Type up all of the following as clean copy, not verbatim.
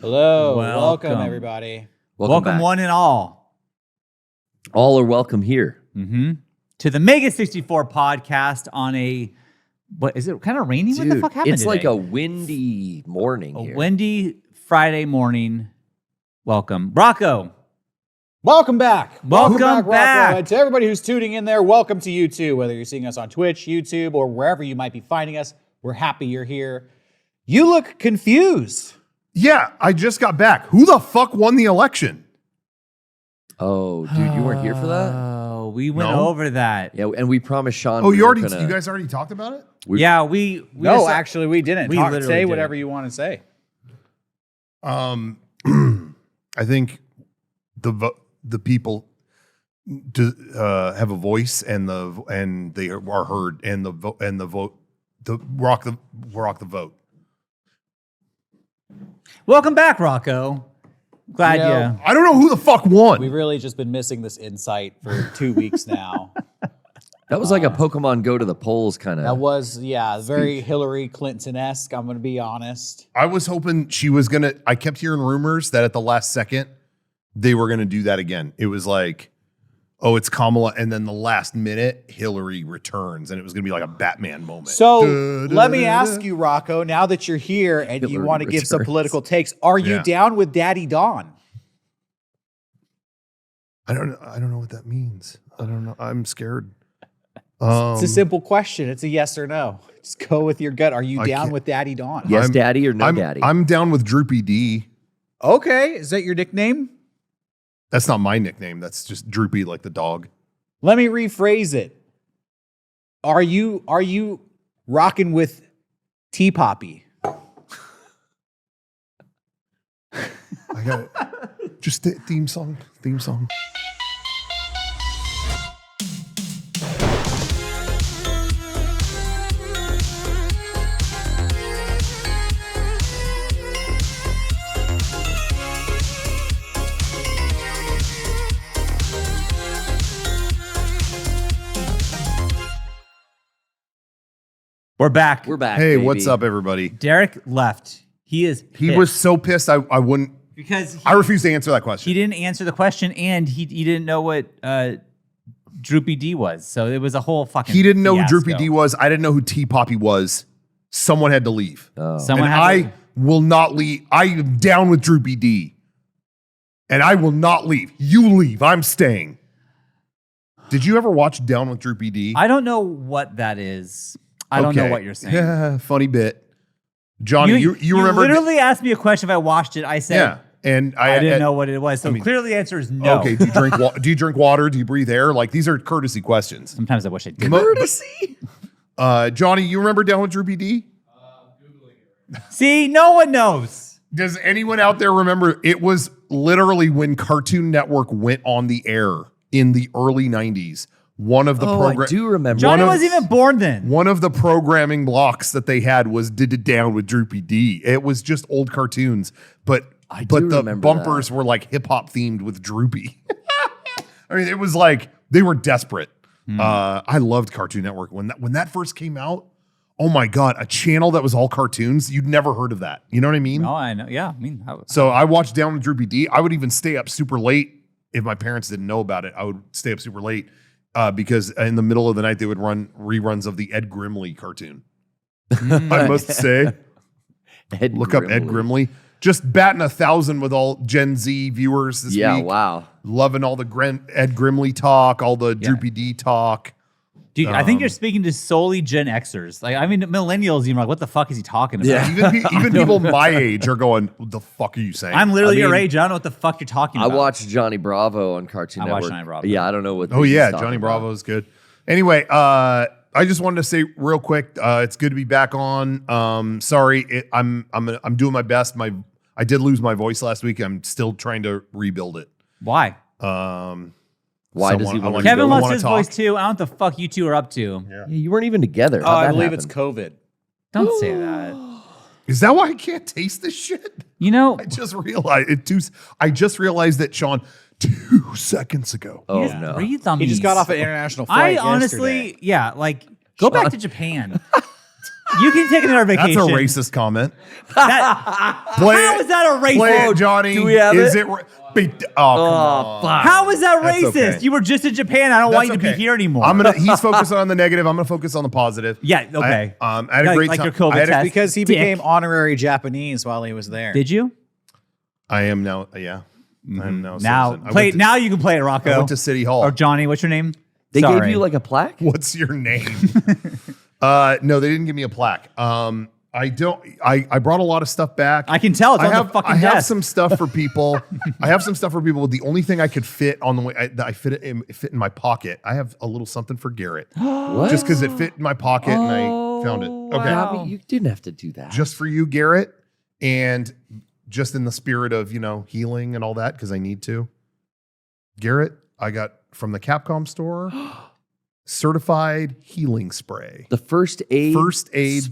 Hello, welcome everybody. Welcome one and all. All are welcome here. To the Mega64 podcast on a, what is it, kind of rainy? Dude, what the fuck happened it's today? like a windy morning a here. windy Friday morning. Welcome. Rocco. Welcome back. Welcome back. Rocco. And to everybody who's tuning in there, welcome to you too. Whether you're seeing us on Twitch, YouTube, or wherever you might be finding us, we're happy you're here. You look confused. Yeah, I just got back. Who the fuck won the election? Oh, dude, you weren't here for that? Oh, we went No. over that. Yeah, and we promised Sean. Oh, we you were already? gonna- You guys already talked about it? Yeah, we No, just- actually, we didn't. we Talk, literally say did. whatever you want to say. I think the people have a voice and they are heard and the vote rock the vote. Welcome back, Rocco. Glad You know, I don't know who the fuck won. We've really just been missing this insight for 2 weeks now. That was like a Pokemon go to the polls kind of. That was, very Hillary Clinton-esque, I'm going to be honest. I was hoping she was gonna. I kept hearing rumors that at the last second they were gonna do that again. It was like, oh, it's Kamala, and then the last minute Hillary returns, and it was gonna be like a Batman moment. So let me ask you, Rocco, now that you're here and you Hillary want to give some returns. political takes, are you Yeah. down with Daddy Don? I don't know what that means. I don't know. I'm scared. It's a simple question. It's a yes or no. Just go with your gut. Are you I down can't- with Daddy Don? yes, I'm- daddy or no daddy? I'm down with Droopy D. Okay. Is that your nickname? That's not my nickname. That's just Droopy, like the dog. Let me rephrase it. Are you rocking with T Poppy? I got it. Just theme song. We're back. We're back. Hey, baby. what's up, everybody? Derek left. He is He pissed was so pissed. I wouldn't. because I refuse to answer that he question. didn't answer the question and he didn't know what Droopy D was. So it was a whole fucking He didn't know who fiasco. Droopy D was. I didn't know who T Poppy was. Someone had to leave. Someone And had I to- will not leave. I am down with Droopy D. And I will not leave. You leave. I'm staying. Did you ever watch Down with Droopy D? I don't know what that is. I don't know Okay. what you're saying. Yeah, funny bit. Johnny, you remember? literally asked me a question if I watched it. I said Yeah. And I didn't know what it was. So I mean- clearly the answer is no. Okay, do you drink do you drink water? Do you breathe air? Like, these are courtesy questions. Sometimes I wish I did. Courtesy? Johnny, you remember Down with Droopy D? See, no one knows. Does anyone out there remember? It was literally when Cartoon Network went on the air in the early 90s. One of the I do remember. Johnny of- wasn't even born then. One of the programming blocks that they had was Did It Down with Droopy D. It was just old cartoons, but do the remember bumpers were like hip hop themed with Droopy. I mean, it was like they were desperate. I loved Cartoon Network when that first came out. Oh my god, a channel that was all cartoons. You'd never heard of that. You know what I mean? No, I know. Yeah, I mean, So I watched Down with Droopy D. I would even stay up super late if my parents didn't know about it. I would stay up super late because in the middle of the night they would run reruns of the Ed Grimley cartoon. I must say, look up Ed Grimley. Just batting 1,000 with all Gen Z viewers this Yeah, week. wow. Loving all the Ed Grimley talk, all the Droopy D talk. dude, I think you're speaking to solely Gen Xers. Like, I mean, millennials even like, what the fuck is he talking about? Yeah. Even people my age are going, what the fuck are you saying? I'm literally I your mean, age. I don't know what the fuck you're talking I about. watched Johnny Bravo on Cartoon I Network. watched Johnny Bravo. Yeah, I don't know what. Oh he's yeah, talking Johnny about. Bravo is good. Anyway, I just wanted to say real quick, it's good to be back on. Sorry, I'm doing my best. I did lose my voice last week. I'm still trying to rebuild it. Why? Why does he want to Kevin go? lost Wanna his talk? voice too. I don't know what the fuck you two are up to. Yeah. Yeah, you weren't even together. Oh, How'd I that believe happen? it's COVID. Don't say that. Is that why I can't taste this shit? You know, I just realized that, Sean, 2 seconds ago. Oh you just no. breathed on He me. just got off an international I flight honestly, yesterday. yeah, like go back to Japan. You can take another That's vacation. a racist comment. That, Play how it. is that a racist? Play it, Johnny. Do we have is it? Oh, come on. fuck. How is that That's racist? okay. You were just in Japan. I don't want you to okay. be here anymore. He's focusing on the negative. I'm gonna focus on the positive. Yeah, okay. I had a great like time. your COVID I had a- test. Because he Dick. became honorary Japanese while he was there. Did you? I am now. Yeah. I'm now. a Now citizen. play. Now you can play it, Rocco. I went to City Hall. Or Johnny, what's your name? They Sorry. gave you like a plaque? What's your name? No, they didn't give me a plaque. I don't. I brought a lot of stuff back. I can tell. It's on the fucking I have desk. some stuff for people. I have some stuff for people. The only thing I could fit on the way that I fit in my pocket. I have a little something for Garrett, What? just because it fit in my pocket and I found it. Okay, wow. I mean, you didn't have to do that. just for you, Garrett, and just in the spirit of healing and all that because I need to. Garrett, I got from the Capcom store. Certified healing spray. The first aid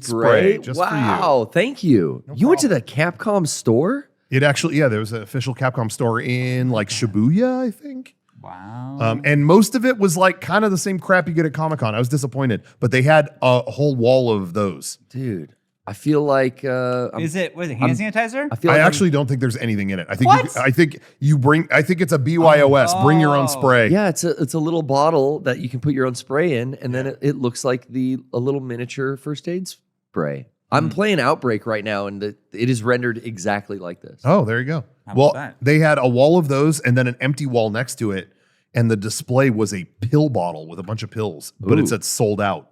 spray just for you. Wow, thank you. No You went to the Capcom store? It actually, there was an official Capcom store in like Shibuya, I think. Wow. And most of it was like kind of the same crap you get at Comic-Con. I was disappointed, but they had a whole wall of those. Dude, I feel like was it hand sanitizer? I feel I like actually don't think there's anything in it. I think What? I think it's a BYOS. Bring your own spray. yeah, it's a little bottle that you can put your own spray in, and then it looks like a little miniature first aid spray. I'm playing Outbreak right now, and it is rendered exactly like this. Oh, there you go. How Well, about that? they had a wall of those and then an empty wall next to it, and the display was a pill bottle with a bunch of pills, but Ooh. it said sold out.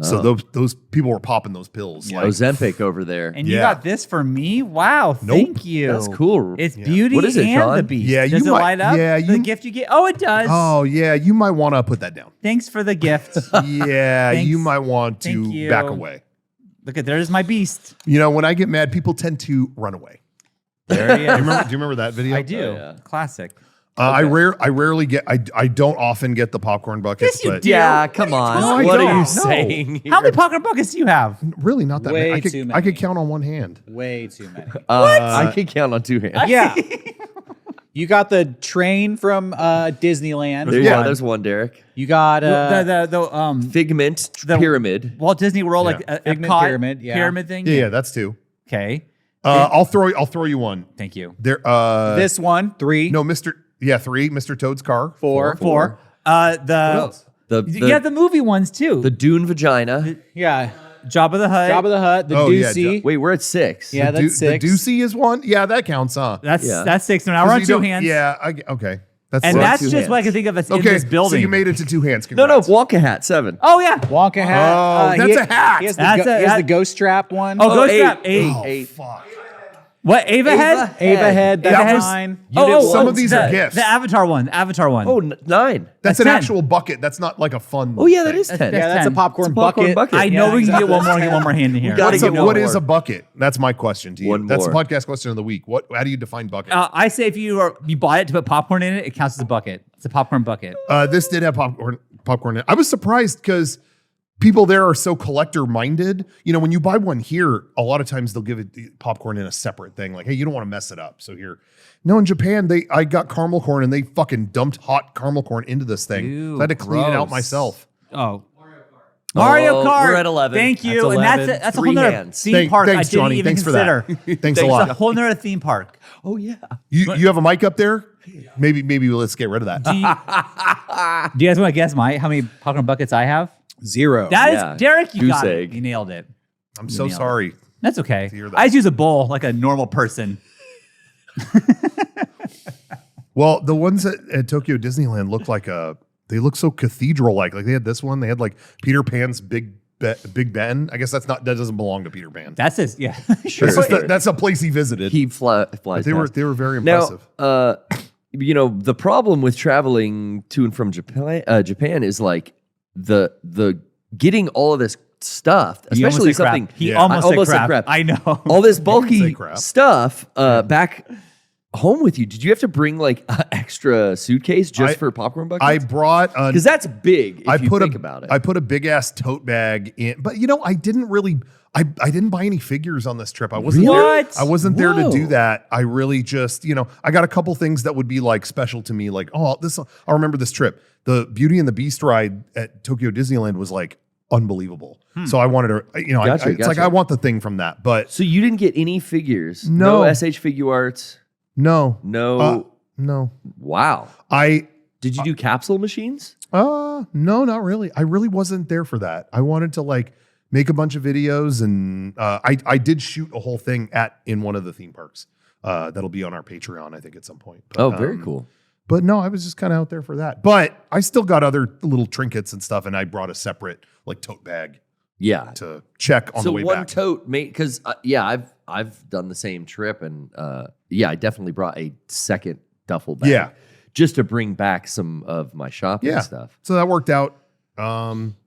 So those people were popping those pills. Yeah. Like, Ozempic over there. And you Yeah. got this for me? Wow, thank you. That's cool. It's Beauty What is it, and Sean? the Beast. Yeah, does you it might- light up? yeah, the you- gift you get? Oh, it does. oh yeah, you might want to put that down. Thanks for the gift. Yeah, Thanks. you might want Thank to you. back away. Look at there's my beast. When I get mad, people tend to run away. There he is. Do you remember that video? I do. yeah. Classic. I rarely get. I don't often get the popcorn buckets, Yes, you but do. Yeah, come on. No, I what don't. are No. you saying? How many pocket buckets do you have? really not that Way many. too I many. could count on one hand. Way too many. I can count on two hands. Yeah. You got the train from Disneyland. There you Yeah. go. There's one, Derek. You got Figment The- pyramid. Walt Disney World, Yeah. like a Figment Epcot pyramid, pyramid thing. Yeah, that's two. Okay. I'll throw you one. Thank you. There. this one, 3, No, Mr. Yeah, 3. Mr. Toad's car. 4. Four. The you have the movie ones too. The Dune vagina. Yeah. Job of the Hutt. Job of the Hut, the Oh, yeah, Doocy. Wait, we're at 6. Yeah, The that's 6. The Doocy is one. Yeah, that counts, huh? That's Yeah. that's 6. Now we're 'Cause on you 2 don't- hands. Yeah. Okay. That's And We're on that's two just what I hands. can think of that's in okay. this building. So you made it to 2 hands. No, Congrats. Wonka hat, 7. Oh yeah. Wonka hat. Oh, that's a hat. He has, That's he has that- the ghost trap one. Oh, Ghost 8. Trap 8. Oh, 8. fuck. What? Ava head? Ava head. That That's was- 9. Some of these the, are gifts. The Avatar one. Avatar one. Oh, 9. That's That's an 10. actual bucket. That's not like a fun. Oh, yeah, that thing. is 10. Yeah, that's 10. a popcorn, It's a popcorn bucket. I know Yeah, we can exactly. get one more hand in here. gotta What's get a, one what more. is a bucket? That's my question to you. One That's the more. podcast question of the week. How do you define bucket? I say if you bought it to put popcorn in it, it counts as a bucket. It's a popcorn bucket. This did have popcorn in it. I was surprised because people there are so collector minded. When you buy one here, a lot of times they'll give it popcorn in a separate thing. Like, hey, you don't want to mess it up. So here. No, in Japan, I got caramel corn and they fucking dumped hot caramel corn into this thing. Ew, So I had to clean it out gross. myself. Oh. Mario Kart. We're at 11. Thank you. That's and 11. that's a whole Three nother hands. theme park Thanks, I didn't Johnny. even Thanks for consider. that. Thanks a It's a lot. whole nother theme park. Oh, yeah. You have a mic up there? Maybe let's get rid of that. Do you guys want to guess how many popcorn buckets I have? 0. That is Yeah. Derek. You Goose got egg. it. You nailed it. I'm so nailed it. sorry. That's okay. hear that. I just use a bowl like a normal person. Well, the ones at Tokyo Disneyland they look so cathedral-like. Like they had this one. They had like Peter Pan's Big Ben. I guess that doesn't belong to Peter Pan. That's it. Yeah. Sure. That's a place he visited. He flies They were past. very Now, impressive. the problem with traveling to and from Japan is like the getting all of this stuff, He almost especially said crap. something. He Yeah. almost, I almost said said crap. crap. I know. all this say bulky crap. stuff back home with you. Did you have to bring like an extra suitcase just for popcorn buckets? I brought because that's big. If you think about it. I put a big ass tote bag in, but I didn't really. I didn't buy any figures on this trip. I wasn't Really? there. What? I wasn't there to Whoa. do that. I really just, I got a couple things that would be like special to me. Like, I remember this trip. The Beauty and the Beast ride at Tokyo Disneyland was like unbelievable. So I wanted to, you know, Gotcha, it's like gotcha. I want the thing from that, but So you didn't get any figures? No. No SH Figure Arts? no, No. no. Wow. Did you do capsule machines? No, not really. I really wasn't there for that. I wanted to like make a bunch of videos, and I did shoot a whole thing in one of the theme parks. That'll be on our Patreon, I think, at some point. But, Oh, very cool. But no, I was just kind of out there for that. But I still got other little trinkets and stuff, and I brought a separate like tote bag Yeah. to check on the way one back. tote made because I've done the same trip, and I definitely brought a second duffel bag. Yeah. Just to bring back some of my shopping stuff. So that worked out.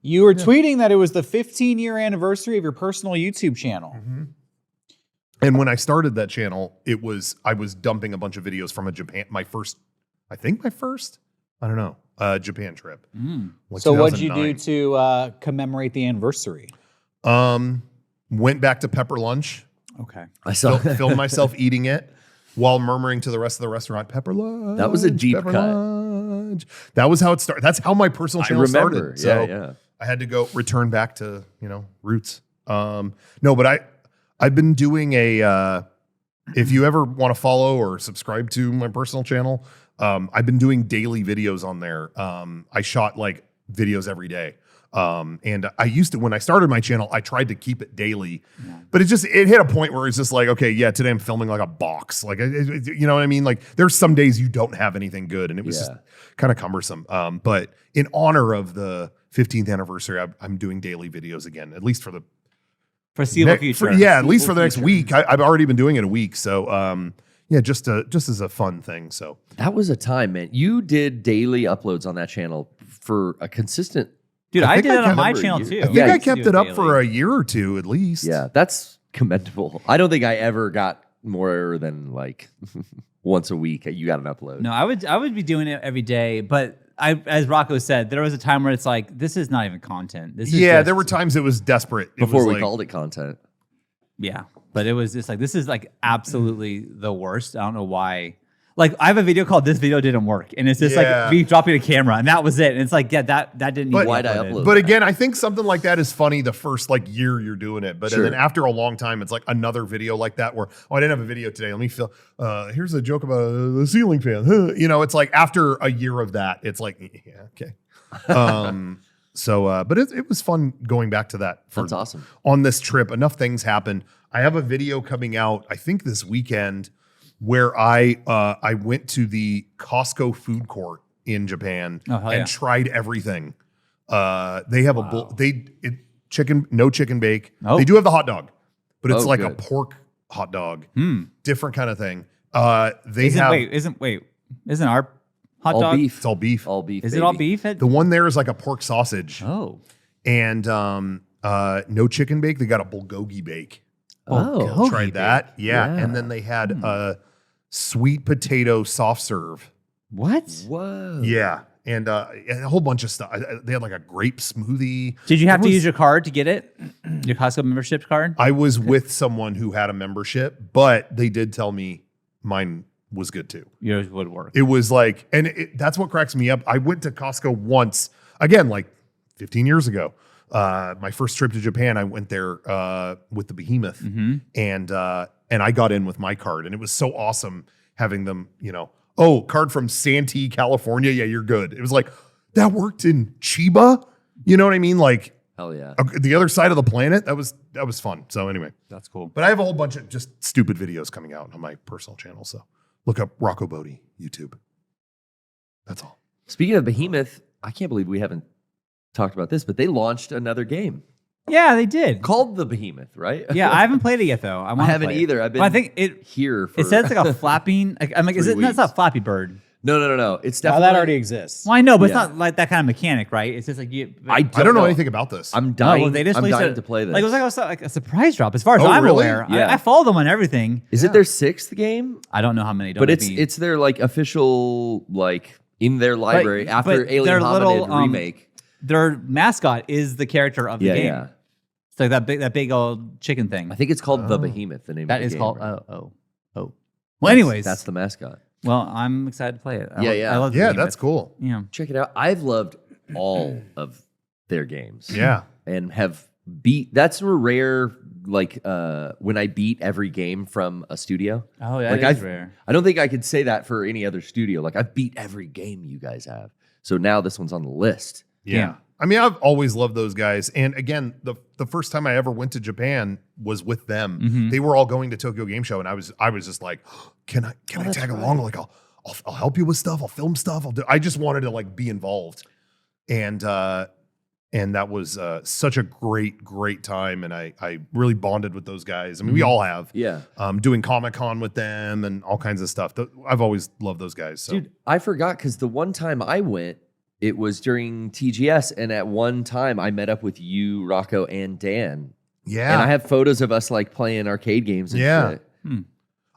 You were tweeting that it was the 15-year anniversary of your personal YouTube channel. And when I started that channel, I was dumping a bunch of videos from my first Japan trip. Like So what'd you do 2009. to commemorate the anniversary? Went back to Pepper Lunch, Okay. I saw filmed myself eating it while murmuring to the rest of the restaurant, Pepper Lunch. That was a deep Pepper cut. Lunch. That was how it started. That's how my personal I channel remember. started. So Yeah. I had to go return back to, roots. No, but I've been doing if you ever want to follow or subscribe to my personal channel, I've been doing daily videos on there. I shot like videos every day. And I used to, when I started my channel, I tried to keep it daily, but it hit a point where it's just like, okay, yeah, today I'm filming like a box. Like, you know what I mean? Like there's some days you don't have anything good, and it was just kind of cumbersome. But in honor of the 15th anniversary, I'm doing daily videos again, at least for the Foreseeable future. at least for the next week. I've already been doing it a week. So, just as a fun thing. So That was a time, man. You did daily uploads on that channel for a consistent. Dude, I I think did I it on kept- my remember channel you- too. I think Yeah, I you kept it up for a year or two at least. Yeah, that's commendable. I don't think I ever got more than like once a week. You got an upload. No, I would be doing it every day, but as Rocco said, there was a time where it's like, this is not even content. This is just, there were times it was desperate. It Before was we like, called it content. Yeah, but it was just like, this is like absolutely the worst. I don't know why. Like, I have a video called "This Video Didn't Work," and it's just Yeah. like me dropping a camera, and that was it. And it's like, yeah, that didn't. But- need to Why'd be I uploaded. upload? But again, I think something like that is funny the first like year you're doing it. But Sure. then after a long time, it's like another video like that where, I didn't have a video today. Let me feel, here's a joke about the ceiling fan. It's like after a year of that, it's like, yeah, okay. But it was fun going back to that. That's awesome. On this trip, enough things happened. I have a video coming out, I think this weekend, where I went to the Costco food court in Japan Oh, hell and yeah. tried everything. They have no chicken bake. Oh. They do have the hot dog, but it's Oh, like a good. pork hot dog, Hmm. different kind of thing. Isn't our hot All dog? beef. It's all beef. All beef. Is it all baby. beef? The one there is like a pork sausage, Oh, and no chicken bake. They got a bulgogi bake. Oh. Tried that, yeah. Yeah. And then they had a sweet potato soft serve. what? Whoa. Yeah, and a whole bunch of stuff. They had like a grape smoothie. Did you have It to was- use your card to get it? Your Costco membership card? I was with someone who had a membership, but they did tell me mine was good too. Yours would work. It was like, and that's what cracks me up. I went to Costco once, again, like 15 years ago. My first trip to Japan, I went there with the Behemoth, and I got in with my card, and it was so awesome having them. Card from Santee, California. Yeah, you're good. It was like that worked in Chiba. You know what I mean? Like Hell yeah. the other side of the planet. That was fun. So anyway, That's cool. but I have a whole bunch of just stupid videos coming out on my personal channel. So look up Rocco Bodie YouTube. That's all. Speaking of Behemoth, I can't believe we haven't talked about this, but they launched another game Yeah, they did. called the Behemoth, right? Yeah, I haven't played it yet though. I I wanna haven't play it. either. I've been But I think it here for it says like a flapping. I'm like, is 3 it? No, it's not weeks. Flappy Bird. No. It's Now definitely that already exists. Well, I know, but it's Yeah. not like that kind of mechanic, right? It's just like you. I don't know anything about this. I'm No, dying. well, they just I'm released dying it- to play this. Like it was like a surprise drop, as far as Oh, I'm really? aware. Yeah. I follow them on everything. Is it their 6th game? I don't know how many. Don't But make me- it's their like official like in their library after but Alien their Hominid little, remake. their mascot is the character of the Yeah, game. yeah. It's like that big old chicken thing. I think it's called the Behemoth. The name That of the is game, called. right? Oh. Well, That's- anyways, that's the mascot. well, I'm excited to play it. Yeah. I love the Yeah, game, that's but- cool. Yeah. Check it out. I've loved all of their games. Yeah. And have beat. That's a rare. Like when I beat every game from a studio. Oh yeah, like that is rare. I don't think I could say that for any other studio. Like I've beat every game you guys have. So now this one's on the list. Yeah. I mean, I've always loved those guys. And again, the first time I ever went to Japan was with them. Mhm. They were all going to Tokyo Game Show, and I was just like, can I tag along? Like I'll help you with stuff. I'll film stuff. I just wanted to like be involved. And that was such a great time. And I really bonded with those guys. I mean, we all have. Yeah. Doing Comic-Con with them and all kinds of stuff. I've always loved those guys. So. Dude, I forgot because the one time I went, it was during TGS. And at one time I met up with you, Rocco, and Dan. Yeah. And I have photos of us like playing arcade games and shit.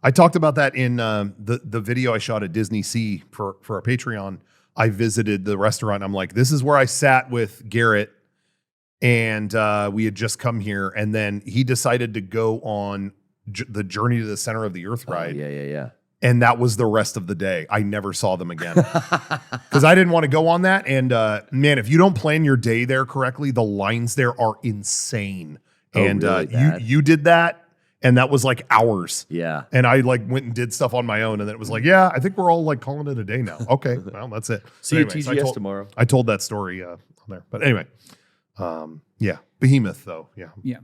I talked about that in the video I shot at Disney Sea for our Patreon. I visited the restaurant. I'm like, this is where I sat with Garrett, and we had just come here. And then he decided to go on the Journey to the Center of the Earth ride. Yeah. And that was the rest of the day. I never saw them again because I didn't want to go on that. And man, if you don't plan your day there correctly, the lines there are insane. And really you did that. And that was like hours. Yeah. And I like went and did stuff on my own. And then it was like, yeah, I think we're all like calling it a day now. Okay. Well, that's it. See you at TGS tomorrow. I told that story on there. But anyway, yeah. Behemoth though. Yeah. Yeah.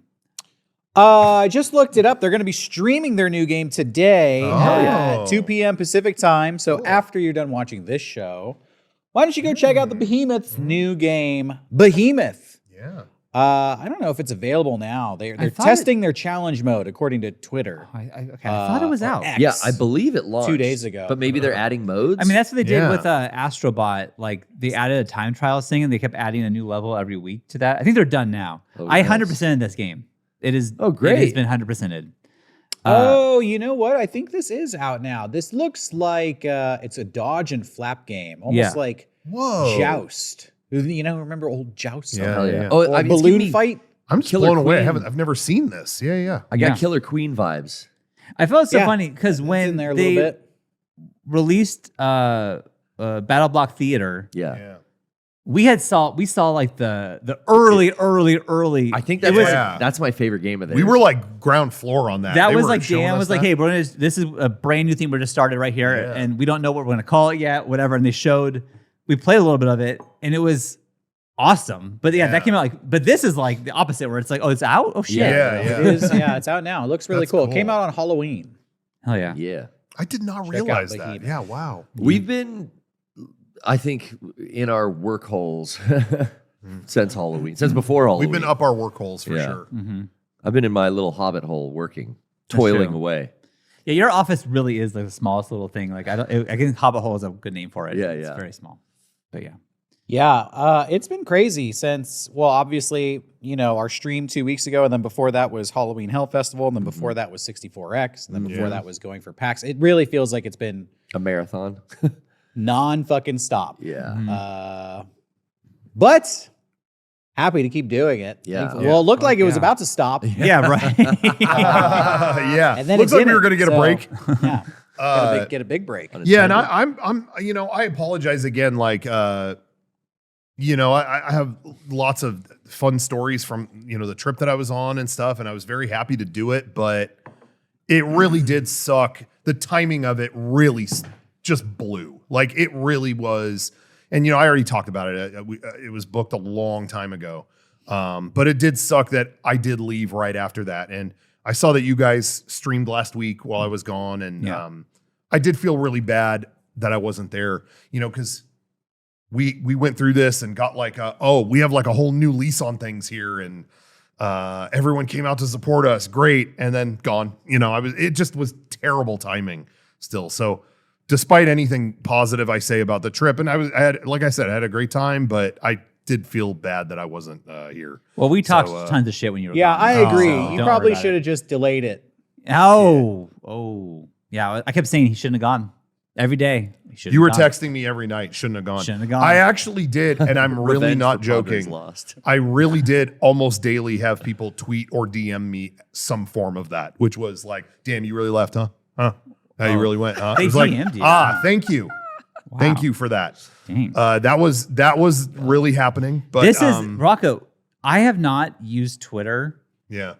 I just looked it up. They're going to be streaming their new game today Oh. at 2 p.m. Pacific time. So after you're done watching this show, why don't you go check out the Behemoth's new game, Behemoth? Yeah. I don't know if it's available now. They're testing their challenge mode, according to Twitter. I thought it was out. X. Yeah, I believe it launched 2 days ago. But maybe they're adding modes. I mean, that's what they did Yeah. with Astrobot. Like they added a time trial thing, and they kept adding a new level every week to that. I think they're done now. Oh, I nice. 100%ed this game. It is. Oh, great. It has been 100%ed. Oh, you know what? I think this is out now. This looks like it's a dodge and flap game, almost like Whoa. Joust. You know, remember old Joust? Yeah. Hell yeah. yeah. Oh, Or I mean, it's giving balloon me- fight. I'm just Killer blown away. Queen. I've never seen this. Yeah. I got Yeah. Killer Queen vibes. I felt so Yeah. funny because It's when in there a they little bit. released Battle Block Theater, Yeah. we saw like the early. I think it that's, was. that's my favorite game of theirs. We were like ground floor on that. That They was were like showing Dan us was like, that. "Hey, this is a brand new thing. We're just started right here, Yeah. and we don't know what we're going to call it yet, whatever." And they showed, we played a little bit of it, and it was awesome. But yeah, that came out like. But this is like the opposite, where it's like, "Oh, it's out. Oh shit, Yeah. It is. Yeah, it's out now. It looks really That's cool. It came cool. out on Halloween. hell yeah." Yeah. I did not Check out realize that. Behemoth. Yeah. Wow. We've been, I think, in our work holes since Halloween, since before Halloween. We've been up our work holes for Yeah. sure. Mm-hmm. I've been in my little hobbit hole working, toiling true. away. Yeah, your office really is like the smallest little thing. Like I think Hobbit Hole is a good name for it. Yeah, It's yeah. very small. But yeah. Yeah, it's been crazy since, well, obviously, you know, our stream 2 weeks ago, and then before that was Halloween Hell Festival, and then before that was 64X, and then before that was going for PAX. It really feels like it's been A marathon. non-fucking stop. Yeah. But happy to keep doing it. Yeah. Thankfully. Well, it looked like it was about to stop. Yeah, right. Yeah. And then Looks it like we were didn't, going to get a so- break. Yeah. Get a big break. Yeah, and I'm you know, I apologize again. Like, you know, I have lots of fun stories from, you know, the trip that I was on and stuff, and I was very happy to do it, but it really did suck. The timing of it really just blew. Like, it really was. And, you know, I already talked about it. It was booked a long time ago. But it did suck that I did leave right after that. And I saw that you guys streamed last week while I was gone. And I did feel really bad that I wasn't there, you know, because we went through this and got like, we have like a whole new lease on things here. And everyone came out to support us. Great. And then gone. You know, it just was terrible timing still. So despite anything positive I say about the trip, and I had, like I said, I had a great time, but I did feel bad that I wasn't here. Well, we talked So, tons of shit when you were Yeah, gone. I agree. So You don't probably worry about should it. have just delayed it. Oh. Yeah, I kept saying he shouldn't have gone. Every day. He shouldn't You were have gone. texting me every night. Shouldn't have gone. Shouldn't have gone. I actually did, and I'm really Revenge not for Padres joking. lost. I really did almost daily have people tweet or DM me some form of that, which was like, "Dan, you really left, huh? Huh? How you really went? Huh?" They It was like, DM'd you. thank you. Thank you for that. Dang. That was really happening. But This is Rocco. I have not used Twitter yeah.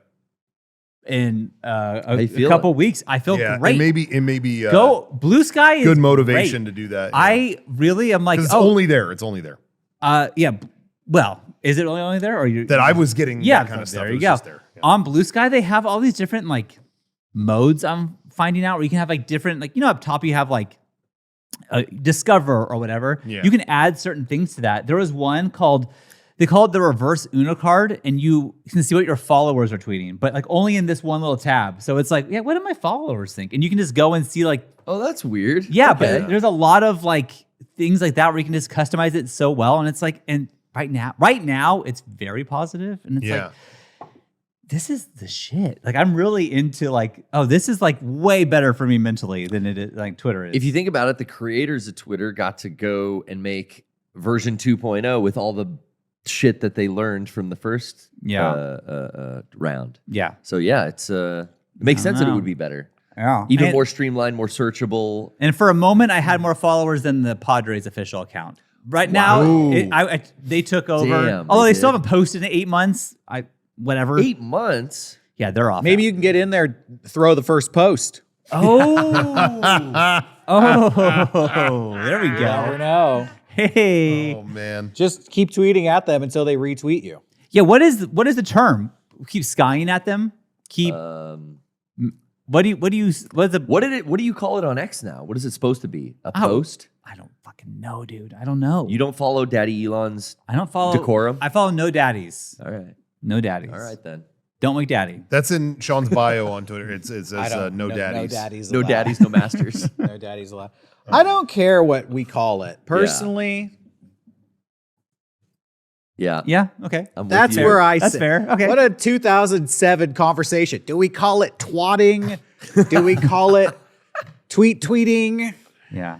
in you a feel couple weeks. I feel Yeah. great. It may be Go Blue Sky is good motivation great. to do that. I really am like, it's only there. It's only there. yeah. Well, is it only there or you? That I was getting Yeah, that kind of stuff. there It you was go. just there. Yeah. On Blue Sky, they have all these different like modes. I'm finding out where you can have like different, like up top you have like discover or whatever. Yeah. You can add certain things to that. There was one they call it the reverse Uno card, and you can see what your followers are tweeting, but like only in this one little tab. So it's like, yeah, what do my followers think? And you can just go and see like, Oh, that's weird. yeah, Okay. but there's a lot of like things like that where you can just customize it so well. And it's like, and right now it's very positive, and it's like, this is the shit. Like I'm really into like, oh, this is like way better for me mentally than it is like Twitter is. If you think about it, the creators of Twitter got to go and make version 2.0 with all the shit that they learned from the first round. yeah, So yeah, it makes sense that it know. would be better. yeah, Even more streamlined, more searchable. And for a moment, I had more followers than the Padres official account. Right now, they took over. Damn, Although they they still did. haven't posted in 8 months. Whatever. 8 months. Yeah, they're off. Maybe you can get in there, throw the first post. Oh, there we You never go. know. Hey, Oh man. Just keep tweeting at them until they retweet you. yeah. What is the term? Keep skying at them. Keep. What do you? What's the? What do you call it on X now? What is it supposed to be? A Oh. post? I don't fucking know, dude. I don't know. You don't follow Daddy Elon's I don't follow decorum? I follow no daddies. All right. No daddies. All right then. Don't make daddy. That's in Sean's bio on Twitter. It says I don't, no daddies. No daddies. No allowed. daddies, no masters. No daddies allowed. I don't care what we call it. Personally, Yeah. Yeah. Okay. I'm with that's you. where I That's sit. fair. Okay. What a 2007 conversation. Do we call it twatting? Do we call it tweeting? Yeah.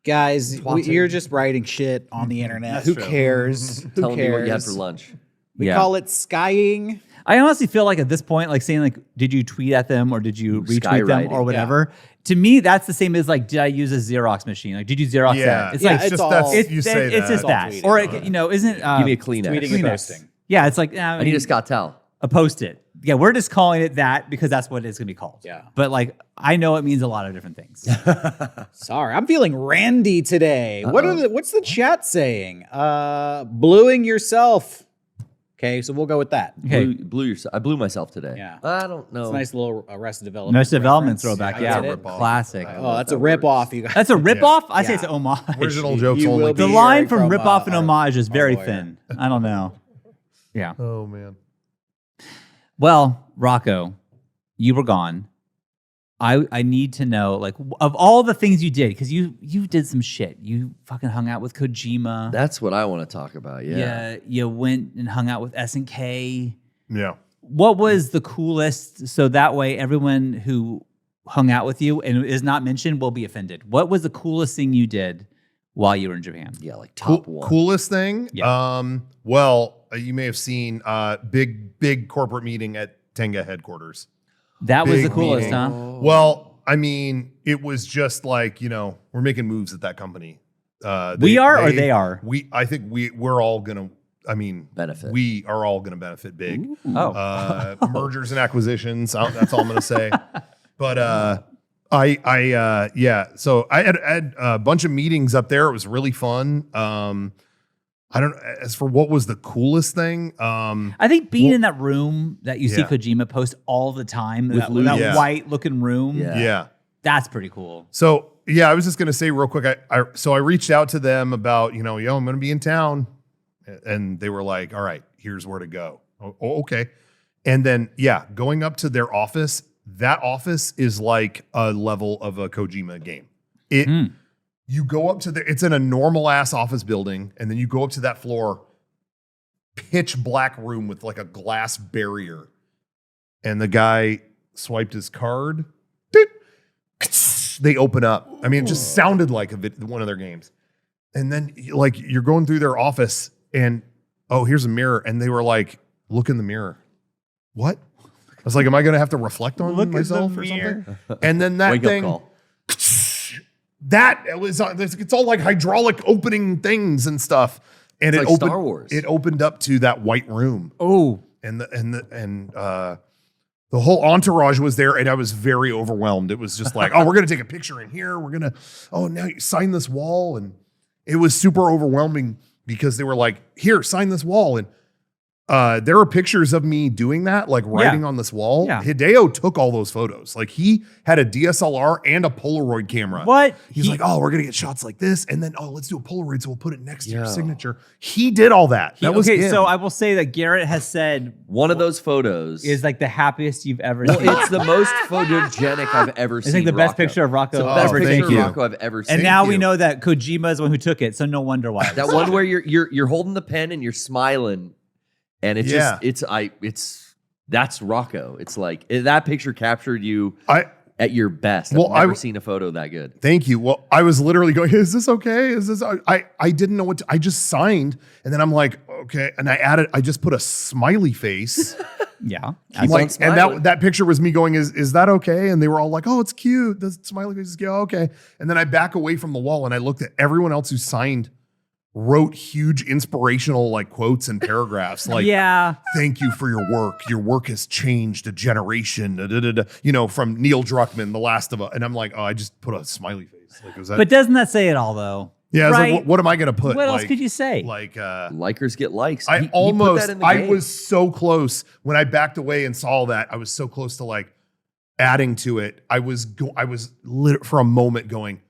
Guys, you're just writing shit on the internet. Who cares? Who Telling me what you had cares? for lunch. We Yeah. call it skying. I honestly feel like at this point, like saying like, did you tweet at them or did you retweet them or skywriting. whatever? To me, that's the same as like, did I use a Xerox machine? Like, did you Xerox Yeah. that? It's Yeah, like, it's just all- that's it's, you say it's that. just all that. tweeting. Or, isn't, Give me a Kleenex. Tweeting and posting. Yeah, it's like, I need a Scott towel. a post-it. Yeah, we're just calling it that because that's what it's going to be called. Yeah. But like, I know it means a lot of different things. Sorry, I'm feeling randy today. What's the chat saying? Bluing yourself. Okay, so we'll go with that. Okay. I blew myself today. Yeah. I don't know. It's a nice little Arrested Development. Nice development reference. throwback. Yeah, Yeah, I get it. classic. Oh, that's a rip off, you guys. That's a rip-off? I say Yeah. it's an homage. Original jokes You only. will The be line hearing from from, rip-off and our- homage is very lawyer. thin. I don't know. Yeah. Oh man. Well, Rocco, you were gone. I need to know, like, of all the things you did, because you did some shit. You fucking hung out with Kojima. That's what I want to talk about. Yeah. You went and hung out with SNK. Yeah. What was the coolest? So that way, everyone who hung out with you and is not mentioned will be offended. What was the coolest thing you did while you were in Japan? Yeah, like top one. Coolest thing. Yeah. Well, you may have seen big corporate meeting at Tenga headquarters. That was the Big coolest, meeting. huh? Well, I mean, it was just like, we're making moves at that company. We are or they are? I think we're all gonna. I mean, Benefit. We are all gonna benefit big. Oh. Mergers and acquisitions. That's all I'm gonna say. But yeah. So I had a bunch of meetings up there. It was really fun. I don't. As for what was the coolest thing, I think being in that room that you see Yeah. Kojima post all the time, that Lou. Yeah. white looking room, Yeah. yeah. that's pretty cool. So yeah, I was just gonna say real quick. I reached out to them about I'm gonna be in town, and they were like, "All right, here's where to go." Oh, okay. And then going up to their office. That office is like a level of a Kojima game. You go up to it's in a normal ass office building, and then you go up to that floor, pitch black room with like a glass barrier, and the guy swiped his card. They open up. I mean, it just sounded like one of their games. And then like you're going through their office, and here's a mirror, and they were like, "Look in the mirror." What? I was like, "Am I going to have to reflect on myself or something?" And then that Wake up thing. call. That it was it's all like hydraulic opening things and stuff. And It's it like opened, Star Wars. It opened up to that white room. Oh, And the whole entourage was there, and I was very overwhelmed. It was just like, oh, we're gonna take a picture in here. We're gonna, now you sign this wall, and it was super overwhelming because they were like, here, sign this wall, and there are pictures of me doing that, like writing on this wall. Yeah. Hideo took all those photos. Like he had a DSLR and a Polaroid camera. what? He's like, oh, we're gonna get shots like this, and then let's do a Polaroid, so we'll put it next to your signature. He did all that. That was him. So I will say that Garrett has said One of those photos is like the happiest you've ever Well, seen. it's the most photogenic I've ever seen. It's like the best Rocco. picture of Rocco It's the I've best ever picture seen. of you. Rocco I've ever seen. And now we you. know that Kojima is the one who took it, so no wonder why. That one where you're holding the pen and you're smiling, and it's that's Rocco. It's like that picture captured you at your best. Well, I've never seen a photo that good. Thank you. Well, I was literally going, is this okay? Is this, I didn't know I just signed, and then I'm like, okay. And I just put a smiley face. Yeah. I'm like, and smiling. that picture was me going, is that okay? And they were all like, oh, it's cute. The smiley face is cute. Oh, okay. And then I back away from the wall and I looked at everyone else who signed, wrote huge inspirational like quotes and paragraphs. Like, yeah. thank you for your work. Your work has changed a generation. Da, da, da, da. From Neil Druckmann, The Last of Us. And I'm like, oh, I just put a smiley face. Like, was that? But doesn't that say it all though? Yeah, I was right? like, what am I gonna put? What else Like- could you say? Like, Likers get likes. I He put that in the I game. was so close when I backed away and saw that. I was so close to like adding to it. I was for a moment going,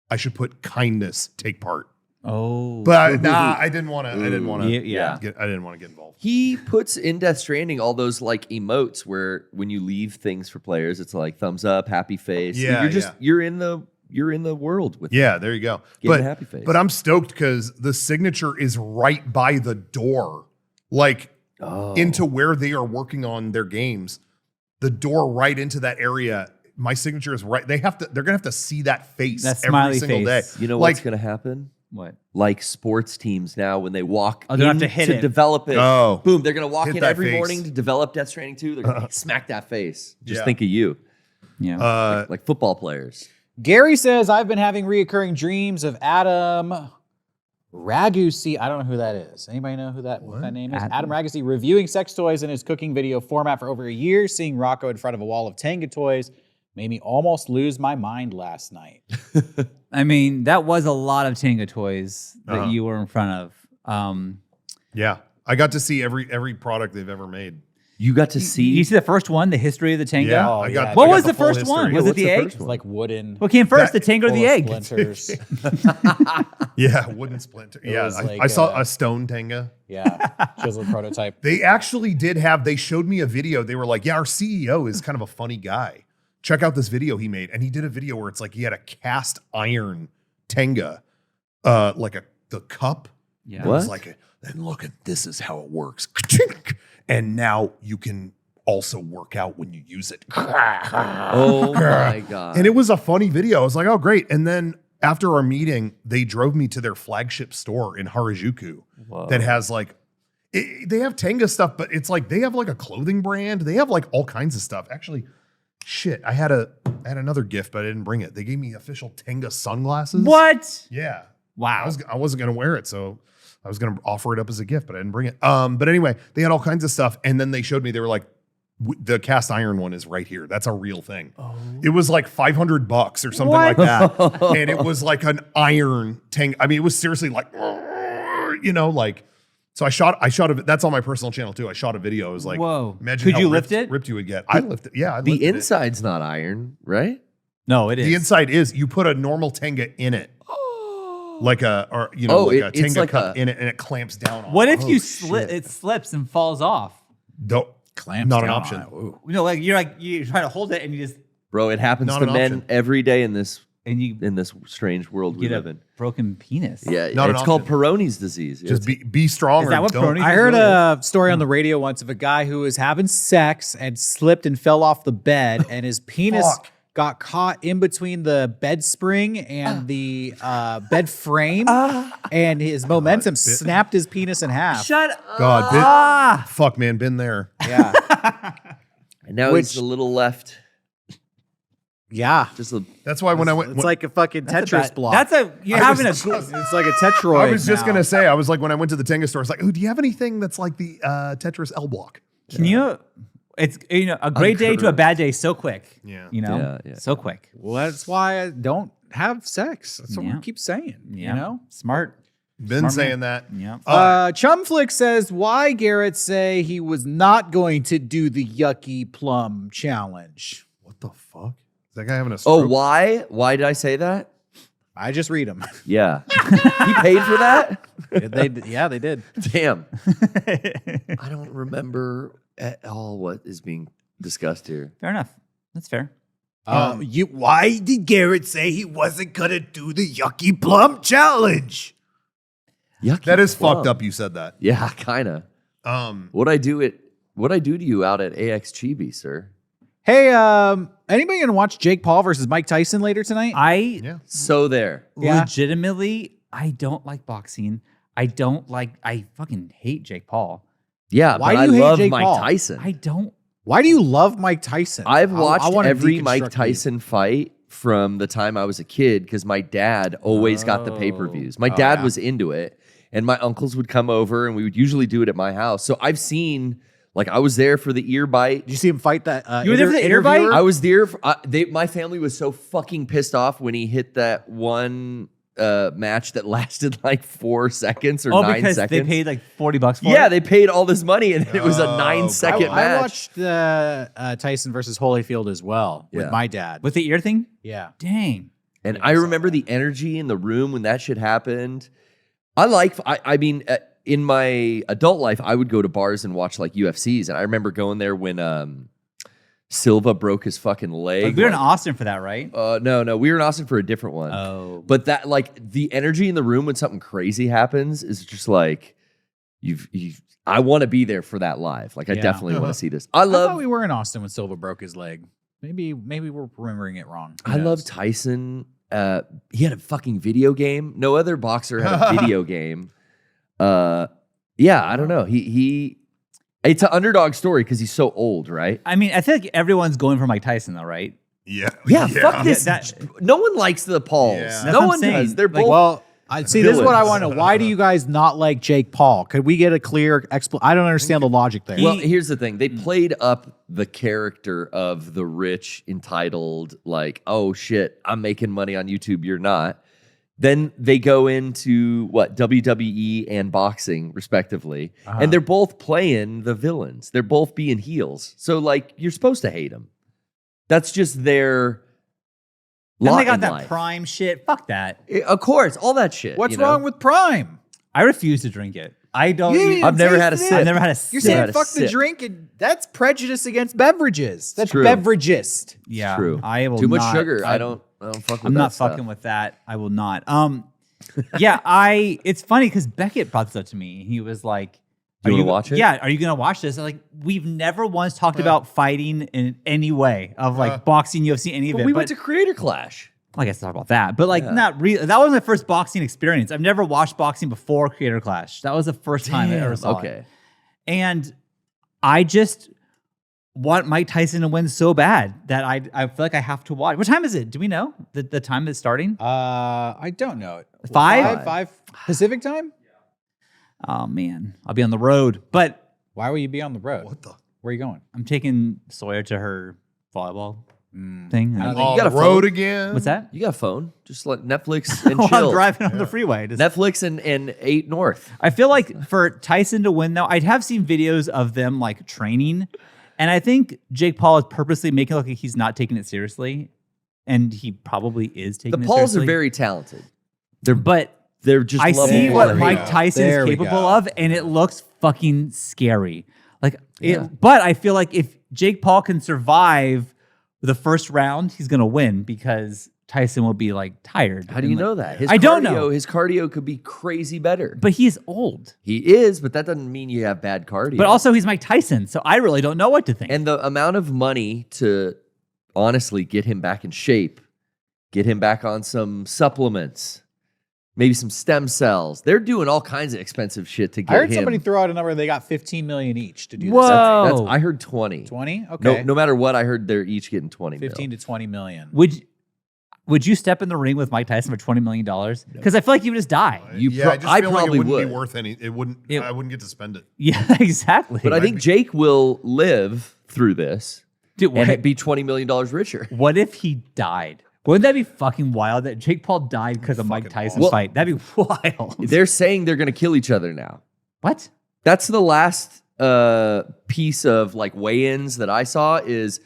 I should put kindness, take part. Oh. But I didn't want to. I didn't want to. Yeah. I didn't want to get involved. He puts in Death Stranding all those like emotes where when you leave things for players, it's like thumbs up, happy face. Yeah, you're in the world with Yeah, there you go. Give it a happy face. But I'm stoked because the signature is right by the door, like into where they are working on their games. The door right into that area. My signature is right. They're gonna have to see that face That every smiley single face. day. You know like, what's gonna happen? What? Like sports teams now, when they walk Oh, they in have to hit it. develop it. Oh. Boom! They're gonna walk Hit in that every face. morning to develop Death Stranding 2. They're gonna smack that face. Just Yeah. think of you, Yeah. like football players. Gary says, I've been having reoccurring dreams of Adam Ragusi. I don't know who that is. Anybody know who that name is? Adam Ragusi reviewing sex toys in his cooking video format for over a year. Seeing Rocco in front of a wall of Tenga toys made me almost lose my mind last night. I mean, that was a lot of Tenga toys that you were in front of. yeah, I got to see every product they've ever made. You got to Did see. you see the first one, the history of the Tenga? Yeah, Oh, I got. yeah. What I got was the full first history. one? Was it the egg? It's like wooden. What came first, That- the Tenga or the full of egg? Splinters. Yeah, wooden splinter. Yeah, was like, I saw a stone Tenga. Yeah, chiseled prototype. They actually did have. They showed me a video. They were like, "Yeah, our CEO is kind of a funny guy. Check out this video he made." And he did a video where it's like he had a cast iron Tenga, like the cup. Yeah. What? It's like, and look at this is how it works. And now you can also work out when you use it. Oh my god! And it was a funny video. I was like, oh, great. And then after our meeting, they drove me to their flagship store in Harajuku that has like, they have Tenga stuff, but it's like, they have like a clothing brand. They have like all kinds of stuff. Actually, shit, I had another gift, but I didn't bring it. They gave me official Tenga sunglasses. What? Yeah. Wow. I wasn't going to wear it. So I was going to offer it up as a gift, but I didn't bring it. But anyway, they had all kinds of stuff. And then they showed me, they were like, the cast iron one is right here. That's a real thing. Oh. It was like $500 or something like that. And it was like an iron Tenga. I mean, it was seriously like, like, so I shot it. That's on my personal channel too. I shot a video. It was like, whoa. Imagine Could how you lift it? ripped you would get. I lifted. Yeah. I the lifted it. inside's not iron, right? No, it is. The inside is, you put a normal Tenga in it. Like a it's Tenga like cup in it, and it clamps down on What it. if you it slips and falls off? Don't, Clamps not an down option. on it. Ooh. You know, you try to hold it and you just Bro, it happens Not to an men option. every day in this you strange world we get live a in. broken penis. Yeah, Not an it's called option. Peyronie's disease. Just It's- be strong. Is or that what don't. Peyronie's I heard a story on the radio once of a guy who was having sex and slipped and fell off the bed, and his penis Fuck. got caught in between the bed spring and the bed frame, and his momentum snapped his penis in half. Shut up. God, fuck, man, been there. Yeah. and now he's a little left. Yeah. Just a, That's why when I went, It's like a fucking Tetris block. You're I having a. was just- It's like a Tetroid. I was just now. gonna say, I was like, when I went to the Tenga store, I was like, "Oh, do you have anything that's like the Tetris L block?" Can you? It's a great day to a bad day so quick. Yeah. Yeah. So quick. Well, that's why I don't have sex. That's what Yeah. we keep saying. Yeah. You know. Smart. Been Smart saying man. that. Yeah. Chumflick says, why Garrett say he was not going to do the yucky plum challenge? What the fuck? Is that guy having a stroke? oh, why? Why did I say that? I just read them. Yeah. He paid for that? they did. Damn. I don't remember at all what is being discussed here. Fair enough. That's fair. Why did Garrett say he wasn't gonna do the yucky plum challenge? Yucky That is plum. fucked up. You said that. Yeah, kind of. What'd I do to you out at AX Chibi, sir? Hey, anybody gonna watch Jake Paul versus Mike Tyson later tonight? Yeah. So there. Yeah. Legitimately, I don't like boxing. I fucking hate Jake Paul. Yeah, Why but do you I hate love Jake Mike Paul? Tyson. I don't. Why do you love Mike Tyson? I've I watched wanna every deconstruct Mike you. Tyson fight from the time I was a kid because my dad always got the pay-per-views. My dad yeah. was into it, and my uncles would come over, and we would usually do it at my house. So I've seen, like, I was there for the ear bite. Did you see him fight that? You were there for the ear bite? interviewer? I was there. My family was so fucking pissed off when he hit that one match that lasted like 4 seconds or 9 because seconds. they paid like $40 for Yeah, it. they paid all this money, and it was a 9-second I match. watched Tyson versus Holyfield as well with Yeah. my dad. With the ear thing? Yeah. Dang. And I remember the energy in the room when that shit happened. I mean, in my adult life, I would go to bars and watch like UFCs. And I remember going there when Silva broke his fucking leg. We were in Austin for that, right? No, we were in Austin for a different one. Oh. But that, like, the energy in the room when something crazy happens is just like, I want to be there for that live. Like, I Yeah. definitely want to see this. I thought we were in Austin when Silva broke his leg. Maybe we're remembering it wrong. Who I love knows? Tyson. He had a fucking video game. No other boxer had a video game. Yeah, I don't know. It's an underdog story because he's so old, right? I mean, I feel like everyone's going for Mike Tyson, though, right? Yeah. Yeah, fuck this. That- No one likes the Pauls. Yeah. That's No what I'm one saying. does. They're Like, both. Well, I see. This is what I want villains. to know. Why do you guys not like Jake Paul? Could we get a clear explanation? I don't understand the logic there. Well, here's the thing. They played up the character of the rich, entitled, like, oh shit, I'm making money on YouTube, you're not. Then they go into what, WWE and boxing, respectively. And they're both playing the villains. They're both being heels. So, like, you're supposed to hate them. That's just their Then lot they got in that life. Prime shit. Fuck that. Of course, all that shit. What's you know? wrong with Prime? I refuse to drink it. I don't. You eat- I've never had a taste sip. it. I've never had a You're sip. had saying a fuck the sip. drink, and that's prejudice against beverages. That's true. beveragist. Yeah, True. I will Too much not- sugar. I don't fuck with I'm that not stuff. fucking with that. I will not. Yeah, it's funny because Beckett brought this up to me. He was like, Do you wanna watch it? Yeah, are you gonna watch this? I'm like, we've never once talked about fighting in any way of like boxing, UFC, any of But it. we went to Creator Clash. I guess talk about that, but like Yeah. not really. That was my first boxing experience. I've never watched boxing before Creator Clash. That was the first time I ever saw it. Okay. And I just want Mike Tyson to win so bad that I feel like I have to watch. What time is it? Do we know the time it's starting? I don't know. 5? 5 Pacific time? Oh man, I'll be on the road, but Why will you be on the road? What the? Where are you going? I'm taking Sawyer to her volleyball thing. I don't On got the a road phone? again? What's that? You got a phone. Just let Netflix and While I'm chill. driving on the freeway. Just- Netflix and 8 North. I feel like for Tyson to win, though, I'd have seen videos of them like training, and I think Jake Paul is purposely making it look like he's not taking it seriously, and he probably is The taking it Pauls seriously. are very talented. but They're just I see lovable what to Mike hate. Tyson There is we capable go. of, and it looks fucking scary. Like, Yeah. but I feel like if Jake Paul can survive the first round, he's gonna win because Tyson will be like tired. How do you And, like, know that? His I don't know. His cardio could be crazy better. But he's old. He is, but that doesn't mean you have bad cardio. But also, he's Mike Tyson, so I really don't know what to think. and the amount of money to honestly get him back in shape, get him back on some supplements, maybe some stem cells. They're doing all kinds of expensive shit to get I heard him. somebody throw out a number. They got 15 million each to do this. Whoa. I heard 20. 20? Okay. No matter what, I heard they're each getting 20 15 mil. to 20 million. Would you step in the ring with Mike Tyson for $20 million? Because I feel like you would just die. I just feel I like probably it wouldn't would. be worth any. I wouldn't get to spend it. Yeah, exactly. But I think Jake will live through this Dude, and be $20 million richer. what if he died? Wouldn't that be fucking wild that Jake Paul died because of Mike Tyson's awesome. fight? That'd be wild. They're saying they're going to kill each other now. What? That's the last piece of like weigh-ins that I saw is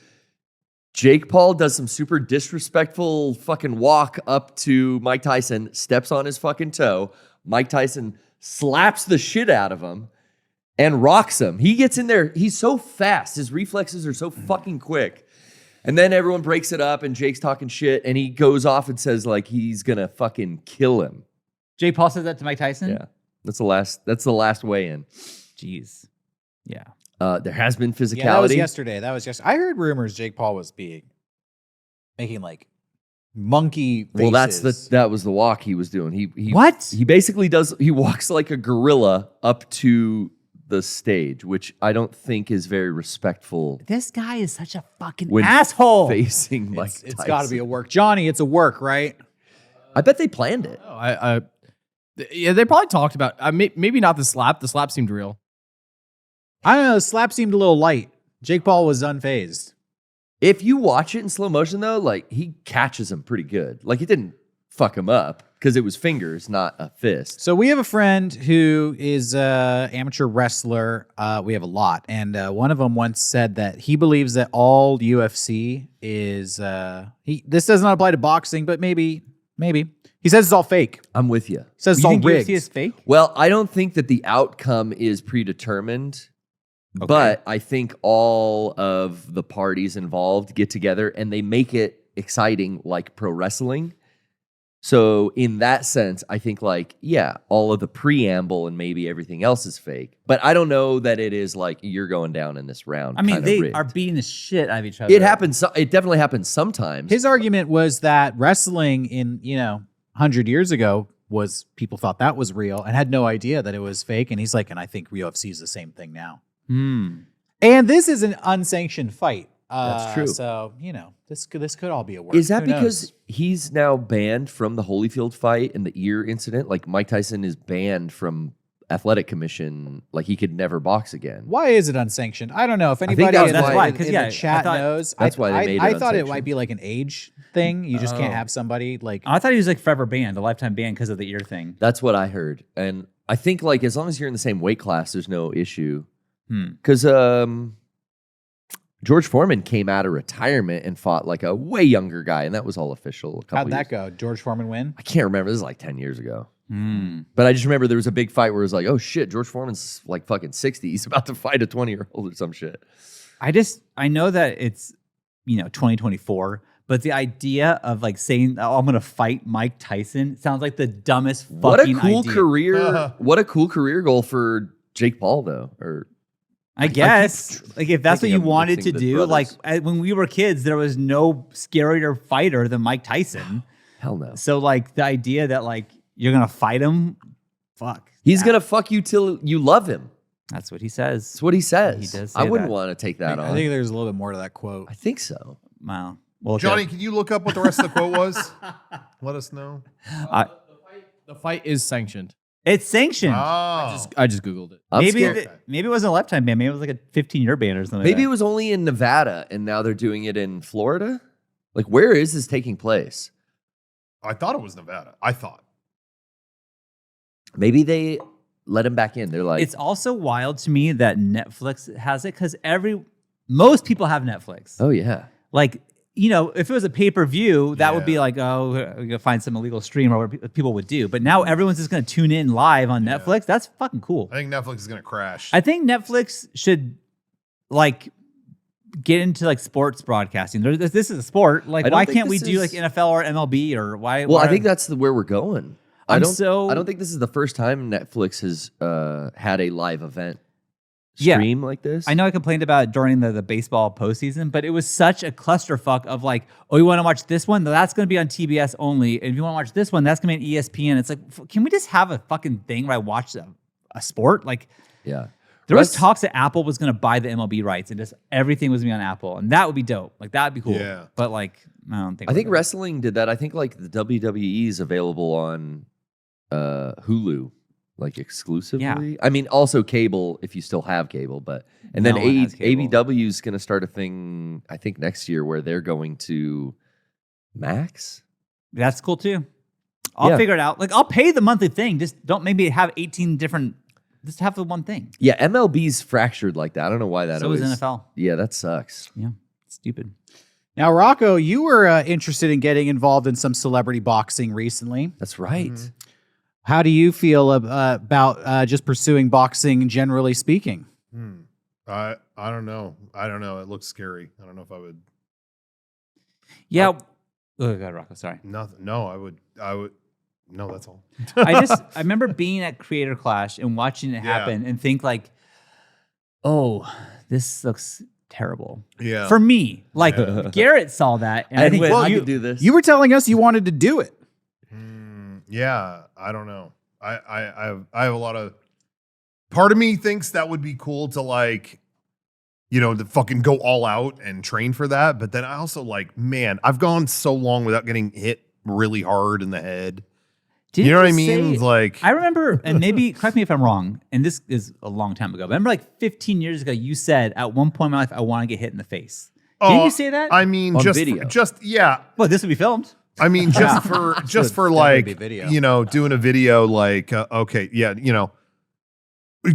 Jake Paul does some super disrespectful fucking walk up to Mike Tyson, steps on his fucking toe. Mike Tyson slaps the shit out of him and rocks him. He gets in there. He's so fast. His reflexes are so fucking quick. And then everyone breaks it up and Jake's talking shit and he goes off and says like he's going to fucking kill him. Jake Paul said that to Mike Tyson? Yeah. That's the last weigh-in. Jeez. Yeah. There has been physicality. Yeah, that was yesterday. I heard rumors Jake Paul was making like monkey faces. Well, that was the walk he was doing. He What? He basically he walks like a gorilla up to the stage, which I don't think is very respectful This guy is such a fucking when asshole. facing Mike It's Tyson. got to be a work. Johnny, it's a work, right? I bet they planned it. Yeah, they probably talked about maybe not the slap. The slap seemed real. I don't know. The slap seemed a little light. Jake Paul was unfazed. If you watch it in slow motion though, like he catches him pretty good. Like it didn't fuck him up because it was fingers, not a fist. So we have a friend who is an amateur wrestler. We have a lot. And one of them once said that he believes that all UFC is, this does not apply to boxing, but maybe. He says it's all fake. I'm with you. He says it's You all think rigged. UFC is fake? Well, I don't think that the outcome is predetermined, but I think all of the parties involved get together and they make it exciting like pro wrestling. So in that sense, I think like, yeah, all of the preamble and maybe everything else is fake. But I don't know that it is like you're going down in this round. I mean, kinda they rigged. are beating the shit out of each other. It happens. It definitely happens sometimes. His argument was that wrestling in, 100 years ago was people thought that was real and had no idea that it was fake. And he's like, and I think UFC is the same thing now. And this is an unsanctioned fight. That's true. So, this could all be a work. Is that Who knows? because he's now banned from the Holyfield fight and the ear incident? Like Mike Tyson is banned from Athletic Commission. Like he could never box again. Why is it unsanctioned? I don't know. If think anybody that's in, why- the, why, in 'cause, the yeah, chat I thought- knows, That's why they made it I thought it unsanctioned. might be like an age thing. You just can't have somebody like. I thought he was like forever banned, a lifetime ban because of the ear thing. That's what I heard. And I think like as long as you're in the same weight class, there's no issue. Because George Foreman came out of retirement and fought like a way younger guy, and that was all official. How'd that go? George Foreman win? I can't remember. This is like 10 years ago. But I just remember there was a big fight where it was like, oh shit, George Foreman's like fucking 60. He's about to fight a 20-year-old or some shit. I know that it's 2024, but the idea of like saying, oh, I'm gonna fight Mike Tyson sounds like the dumbest fucking What a cool idea. career! What a cool career goal for Jake Paul, though. Or I guess like if that's what thinking you of wanted to mixing the do, like brothers. when we were kids, there was no scarier fighter than Mike Tyson. hell no, So like the idea that like you're gonna fight him, fuck. he's gonna fuck you till you love him. That's what he says. That's what he says. He does I say wouldn't that. want to take that I on. think there's a little bit more to that quote. I think so. Wow. Well, Johnny, can you look up what the rest of the quote was? Let us know. The fight is sanctioned. it's sanctioned. Oh, I just googled it. I'm maybe scared. maybe it wasn't a lifetime ban. Maybe it was like a 15-year ban or something. Maybe it like was only in Nevada, and now they're doing it in Florida. Like, where is this taking place? I thought it was Nevada. I thought. Maybe they let him back in. They're like, It's also wild to me that Netflix has it because most people have Netflix. oh yeah, Like, if it was a pay-per-view, that would be like, oh, we're gonna find some illegal stream or what people would do. But now everyone's just gonna tune in live on Netflix. That's fucking cool. I think Netflix is going to crash. I think Netflix should like get into like sports broadcasting. This is a sport. Like, I don't why think can't we this do like is- NFL or MLB or why? Well, why I think that's where we're going. I I'm don't. so- I don't think this is the first time Netflix has had a live event. stream like this. I know I complained about it during the baseball postseason, but it was such a clusterfuck of like, oh, you want to watch this one? That's going to be on TBS only. And if you want to watch this one, that's going to be on ESPN. It's like, can we just have a fucking thing where I watch a sport? Like, Yeah. there was talks that Apple was going to buy the MLB rights and just everything was going to be on Apple. And that would be dope. Like, that would be cool. Yeah. But like, I don't think. I think wrestling did that. I think like the WWE is available on Hulu, like exclusively. Yeah. I mean, also cable if you still have cable, but and then No one has cable. ABW is going to start a thing. I think next year where they're going to Max. That's cool too. I'll Yeah. figure it out. Like, I'll pay the monthly thing. Just don't maybe have 18 different. Just have the one thing. Yeah, MLB's fractured like that. I don't know why that. So always, is NFL. Yeah, that sucks. Yeah, stupid. Now, Rocco, you were interested in getting involved in some celebrity boxing recently. That's right. Mm-hmm. How do you feel about just pursuing boxing, generally speaking? I don't know. It looks scary. I don't know if I would. Yeah. Oh God, Rocco. Sorry. Nothing. No, I would. No, that's all. I remember being at Creator Clash and watching it happen and think like, oh, this looks terrible. Yeah. For me, like Garrett saw that and And he went, went, I you, could do this. You were telling us you wanted to do it. Yeah, I don't know. I have a lot of. Part of me thinks that would be cool to like, to fucking go all out and train for that. But then I also like, man, I've gone so long without getting hit really hard in the head. didn't You know what I you mean? say- Like, I remember, and maybe correct me if I'm wrong, and this is a long time ago, but I remember like 15 years ago, you said at one point in my life, I want to get hit in the face. Didn't you say that? I mean, On just video. yeah. Well, this would be filmed. I mean, just for definitely like, be video. doing a video like, okay, yeah,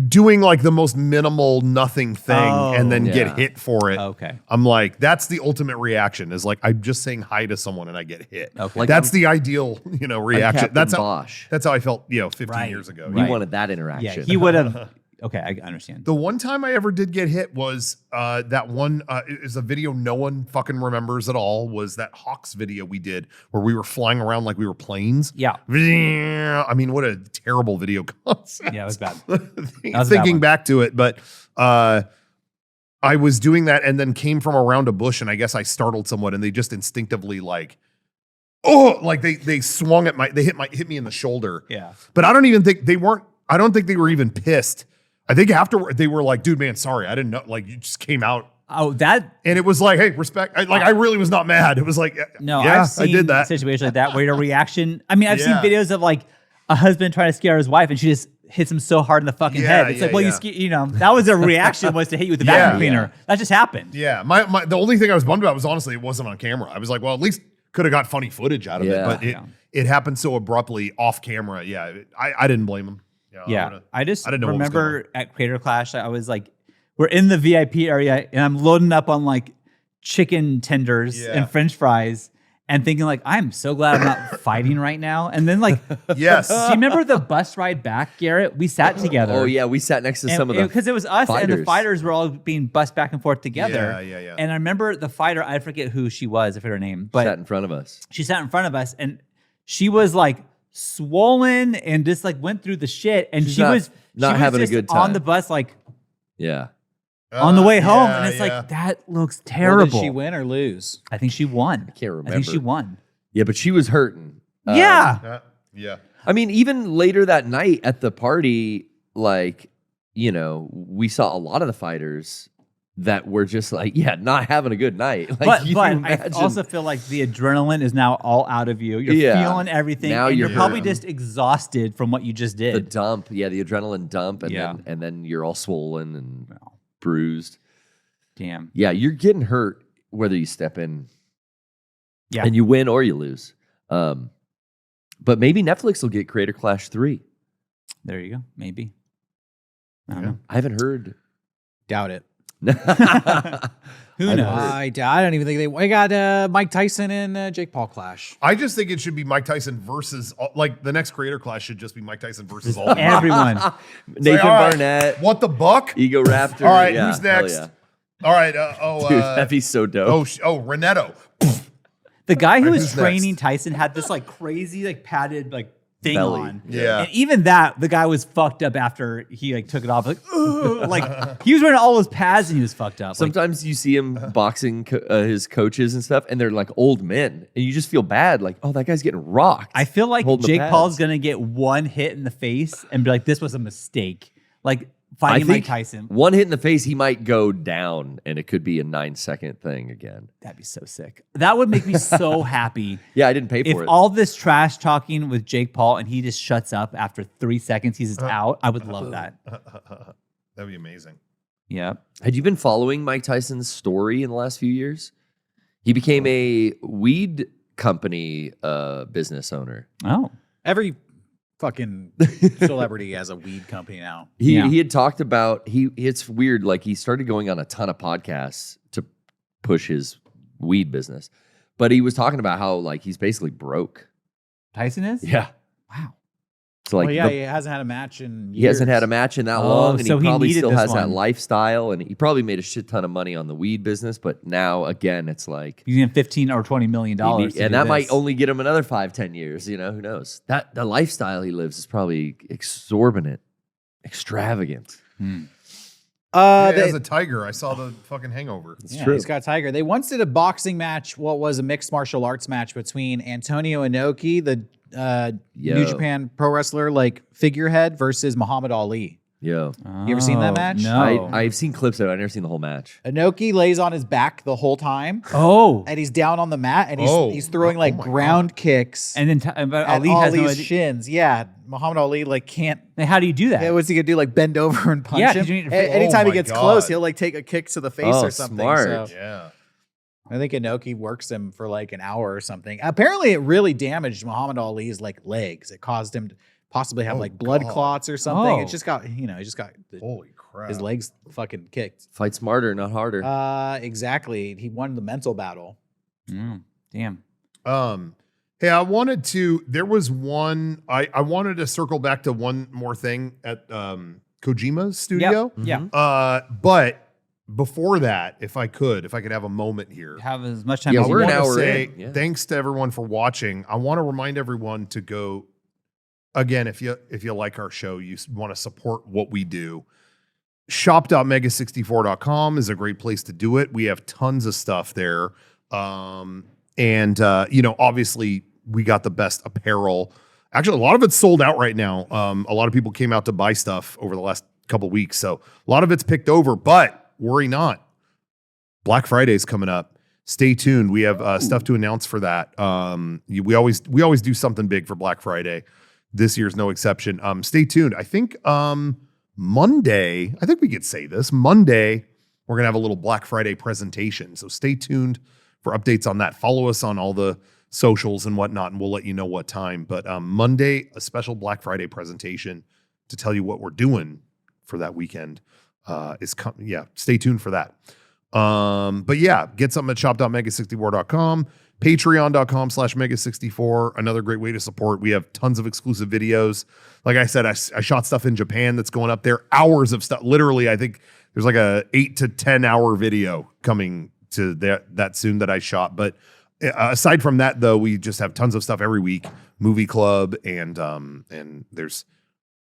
doing like the most minimal nothing thing and then yeah. get hit for it. Okay. I'm like, that's the ultimate reaction is like, I'm just saying hi to someone and I get hit. Okay. Like That's the ideal, I'm reaction. Captain That's Bosch. how I felt, 15 Right. years ago. You Right. wanted that Yeah, interaction. he would have. Okay, I understand. The one time I ever did get hit was that one is a video no one fucking remembers at all. Was that Hawks video we did where we were flying around like we were planes? Yeah. I mean, what a terrible video concept. Yeah, it was bad. was a bad Thinking one. back to it, but I was doing that and then came from around a bush and I guess I startled someone and they just instinctively like, oh, like they swung at they hit me in the shoulder. Yeah. But I don't even think I don't think they were even pissed. I think afterward they were like, dude, man, sorry. I didn't know. Like, you just came out. Oh, that. And it was like, hey, respect. I really was not mad. It was like, No, yeah, I've seen I did that. situations like that where your reaction. I mean, I've seen Yeah. videos of like a husband trying to scare his wife and she just hits him so hard in the fucking Yeah, head. It's yeah, like, well, yeah. that was a reaction was to hit you with the Yeah. vacuum cleaner. That just happened. Yeah. The only thing I was bummed about was honestly, it wasn't on camera. I was like, well, at least could have got funny footage out of it. Yeah. But it happened so abruptly off camera. Yeah. I didn't blame him. Yeah, I just I didn't know what was remember at Creator Clash, I was like, we're in the VIP area and I'm loading up on like chicken tenders Yeah. and French fries and thinking like, I'm so glad I'm not fighting right now. And then like, Yes. do you remember the bus ride back, Garrett? We sat together. Oh yeah, we sat next to some of the because it was us and the fighters. fighters were all being bussed back and forth together. Yeah. And I remember the fighter, I forget who she was, I forget her name, but sat in front of us. she sat in front of us and she was like swollen and just like went through the shit. And She's she not- was not having a just good on time. the bus, like Yeah. on the way home. Yeah, And it's yeah. like, that looks Well, terrible. did she win or lose? I think she won. I can't I think she remember. won. Yeah, but she was hurting. Yeah. Yeah. I mean, even later that night at the party, like, we saw a lot of the fighters that were just like, not having a good night. Like, But you I imagine- also feel like the adrenaline is now all out of you. You're Yeah. feeling everything. Now and you're you're probably hurting. just exhausted from what you just did. the dump, the adrenaline dump, and Yeah. then you're all swollen and bruised. Damn. Yeah, you're getting hurt whether you step in, Yeah. and you win or you lose. But maybe Netflix will get Creator Clash 3. There you go. Maybe. I don't Yeah. know. I haven't heard. Doubt it. Who I knows? don't I don't even think they got Mike Tyson and Jake Paul clash. I just think it should be Mike Tyson versus, like, the next Creator Clash should just be Mike Tyson versus all. Everyone. Nathan all right, Barnett, What the buck? Ego Raptor. All right, yeah, who's hell next? yeah. All right. Dude, that'd be so dope. Renetto. The guy who All right, was who's training next? Tyson had this like crazy, like padded, like thing belly. on. Yeah. And even that, the guy was fucked up after he like took it off. Like, ugh. Like he was wearing all those pads and he was fucked up. Like, Sometimes you see him boxing his coaches and stuff, and they're like old men, and you just feel bad, like, oh, that guy's getting rocked. I feel like holding the Jake pads. Paul's gonna get one hit in the face and be like, "This was a mistake." Like I fighting Mike think Tyson. one hit in the face, he might go down, and it could be a 9-second thing again. That'd be so sick. That would make me so happy. Yeah, I didn't pay If for it. all this trash talking with Jake Paul and he just shuts up after 3 seconds, he's just out. I would love that. That'd be amazing. Yeah. Had you been following Mike Tyson's story in the last few years? He became a weed company business owner. Oh. Every fucking celebrity has a weed company now. He Yeah. he had talked about it's weird, like he started going on a ton of podcasts to push his weed business. But he was talking about how like he's basically broke. Tyson is? Yeah. Wow. So like Well, yeah, the- he hasn't had a match in years. he hasn't had a match in that Oh, long, and so he he probably needed still this has that one. lifestyle, and he probably made a shit ton of money on the weed business. But now again, it's like He's getting $15 or $20 million. and that might only get him another 5-10 years. You know, who knows? That the lifestyle he lives is probably exorbitant, extravagant. Yeah, They- as a tiger, I saw the fucking Hangover. yeah, true. he's got a tiger. They once did a boxing match, what was a mixed martial arts match between Antonio Inoki, the New Yo. Japan pro wrestler, like figurehead, versus Muhammad Ali. Yo, You ever seen that Oh, match? No. I've seen clips of it. I've never seen the whole match. Inoki lays on his back the whole time, oh. and he's down on the mat, and Oh. he's throwing Oh like my ground kicks And then but at Ali has no Ali's idea. shins. Yeah, Muhammad Ali like can't. Then how do you do that? Yeah, what's he gonna do? Like bend over and punch Yeah, him? 'cause you need to- Anytime Oh he gets my close, God. he'll like take a kick to the face Oh, or something. smart. So Yeah. I think Inoki works him for like an hour or something. Apparently, it really damaged Muhammad Ali's like legs. It caused him to possibly have Oh, like blood God. clots or something. Oh. It just got he just got Holy crap. his legs fucking kicked. Fight smarter, not harder. Exactly. He won the mental battle. Damn. Hey, I wanted to. There was one. I wanted to circle back to one more thing at Kojima's studio. Yeah. But before that, if I could have a moment here, Have as much time Yeah, as you we're want. an wanna hour say in, yeah. thanks to everyone for watching. I want to remind everyone to go again. If you like our show, you want to support what we do. Shop.mega64.com is a great place to do it. We have tons of stuff there. Obviously we got the best apparel. Actually, a lot of it's sold out right now. A lot of people came out to buy stuff over the last couple of weeks. So a lot of it's picked over, but worry not. Black Friday's coming up. Stay tuned. We have stuff to announce for that. We always do something big for Black Friday. This year's no exception. Stay tuned. I think Monday, I think we could say this. Monday, we're going to have a little Black Friday presentation. So stay tuned for updates on that. Follow us on all the socials and whatnot, and we'll let you know what time. But Monday, a special Black Friday presentation to tell you what we're doing for that weekend is coming. Yeah, stay tuned for that. But yeah, get something at shop.mega64.com, patreon.com/mega64. Another great way to support. We have tons of exclusive videos. Like I said, I shot stuff in Japan that's going up there. Hours of stuff. Literally, I think there's like a 8 to 10 hour video coming to that soon that I shot. But aside from that, though, we just have tons of stuff every week. Movie club and there's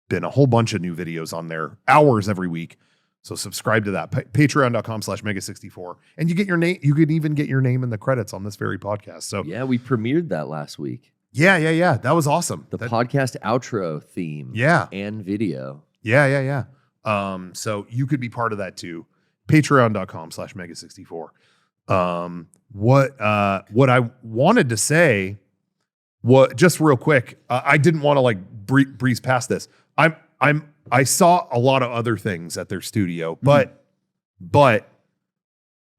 been a whole bunch of new videos on there. Hours every week. So subscribe to that. Patreon.com/mega64. And you get your name. You can even get your name in the credits on this very podcast. So Yeah, we premiered that last week. yeah. That was awesome. The That- podcast outro theme. Yeah. And video. Yeah. So you could be part of that too. Patreon.com/mega64. What I wanted to say, just real quick, I didn't want to like breeze past this. I saw a lot of other things at their studio, but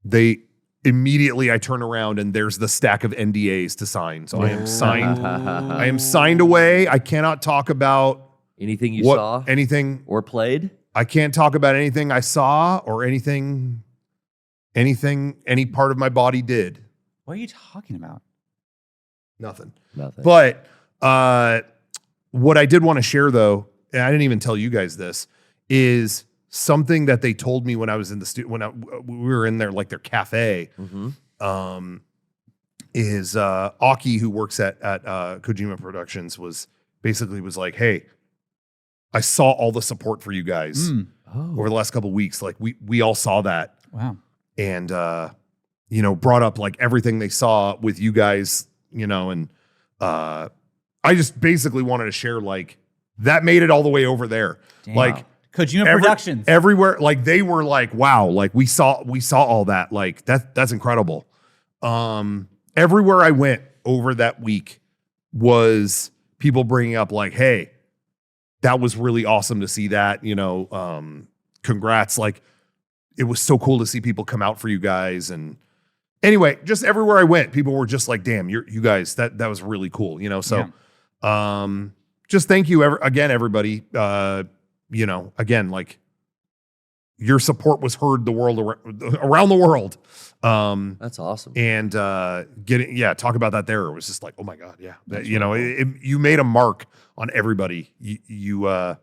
they immediately I turn around and there's the stack of NDAs to sign. So I am signed. I am signed away. I cannot talk about Anything you saw anything. or played? I can't talk about anything I saw or anything any part of my body did. What are you talking about? Nothing. Nothing. But what I did want to share, though, and I didn't even tell you guys this, is something that they told me when I was in the studio, we were in there, like their cafe, is Aki, who works at Kojima Productions, was basically was like, hey, I saw all the support for you guys over the last couple of weeks. Like we all saw that. Wow. And, brought up like everything they saw with you guys, and I just basically wanted to share like that made it all the way over there. Damn. Like Kojima Productions. Everywhere. Like they were like, wow, like we saw all that. Like that's incredible. Everywhere I went over that week was people bringing up like, hey, that was really awesome to see that, congrats. Like it was so cool to see people come out for you guys. And anyway, just everywhere I went, people were just like, damn, you guys, that was really cool. So, just thank you again, everybody. Again, like your support was heard around the world. That's awesome. And talk about that there. It was just like, oh my God. Yeah. You made a mark on everybody. You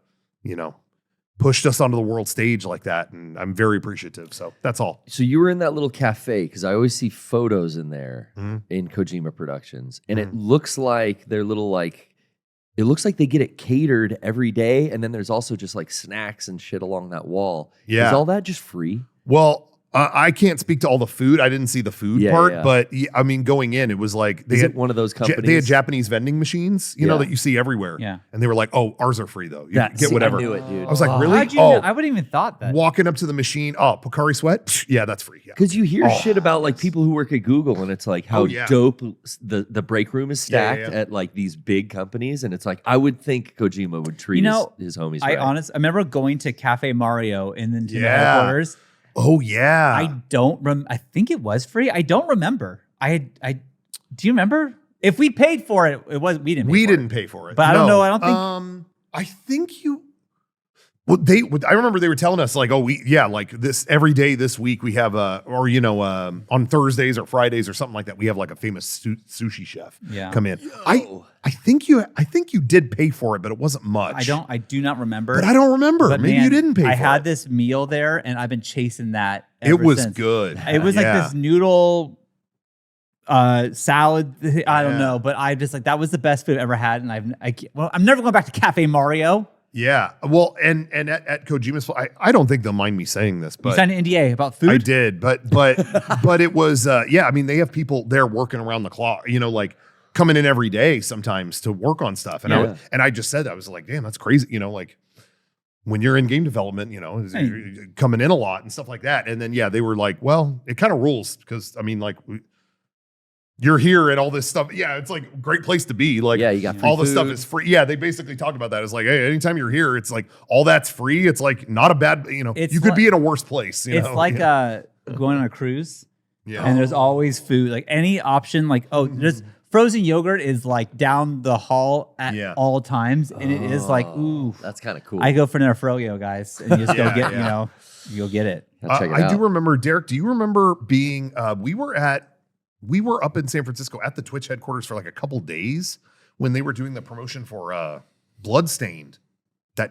pushed us onto the world stage like that. And I'm very appreciative. So that's all. So you were in that little cafe, because I always see photos in there in Kojima Productions. And it looks like they're little it looks like they get it catered every day. And then there's also just like snacks and shit along that wall. Yeah. Is all that just free? Well, I can't speak to all the food. I didn't see the food part, but I mean, going in, it was like Is it one of those companies? They had Japanese vending machines, that you see everywhere. Yeah. And they were like, "Oh, ours are free though. You get whatever." I knew it, dude. I was like, "Really?" How'd you know? I wouldn't even thought that. Walking up to the machine. Oh, Pocari Sweat. Psh, yeah, that's free. Yeah. Because you hear shit about like people who work at Google, and it's like how dope the break room is stacked at like these big companies, and it's like I would think Kojima would treat his homies. I remember going to Cafe Mario in the Nintendo headquarters. Oh yeah. I think it was free. I don't remember. Do you remember? If we paid for it, we didn't pay for it. But I don't know. I don't think. I think you. Well, I remember they were telling us like, like this every day this week we have on Thursdays or Fridays or something like that we have like a famous sushi chef come in. I think you did pay for it, but it wasn't much. I do not remember. But I don't remember. But maybe you didn't pay for it. I had this meal there, and I've been chasing that. It was since. good. It was like this noodle salad. I don't know, but I just like that was the best food I've ever had, and I'm never going back to Cafe Mario. Yeah. Well, and at Kojima's, I don't think they'll mind me saying this, but you signed an NDA about food. I did, but it was I mean, they have people there working around the clock, like coming in every day sometimes to work on stuff. And I just said that. I was like, damn, that's crazy. Like when you're in game development, you're coming in a lot and stuff like that. And then they were like, well, it kind of rules because I mean, like you're here and all this stuff. Yeah, it's like a great place to be. Like, you got free all the food. stuff is free. Yeah, they basically talked about that. It's like, hey, anytime you're here, it's like all that's free. It's like not a bad, you could be in a worse place. It's like going on a cruise. Yeah. And there's always food. Like any option, like, there's frozen yogurt is like down the hall at all times. And it is like, ooh. That's kind of cool. I go for another froyo, guys. And you just go get, you'll get it. Check it I out. do remember, Derek, do you remember being, we were up in San Francisco at the Twitch headquarters for like a couple days when they were doing the promotion for Bloodstained by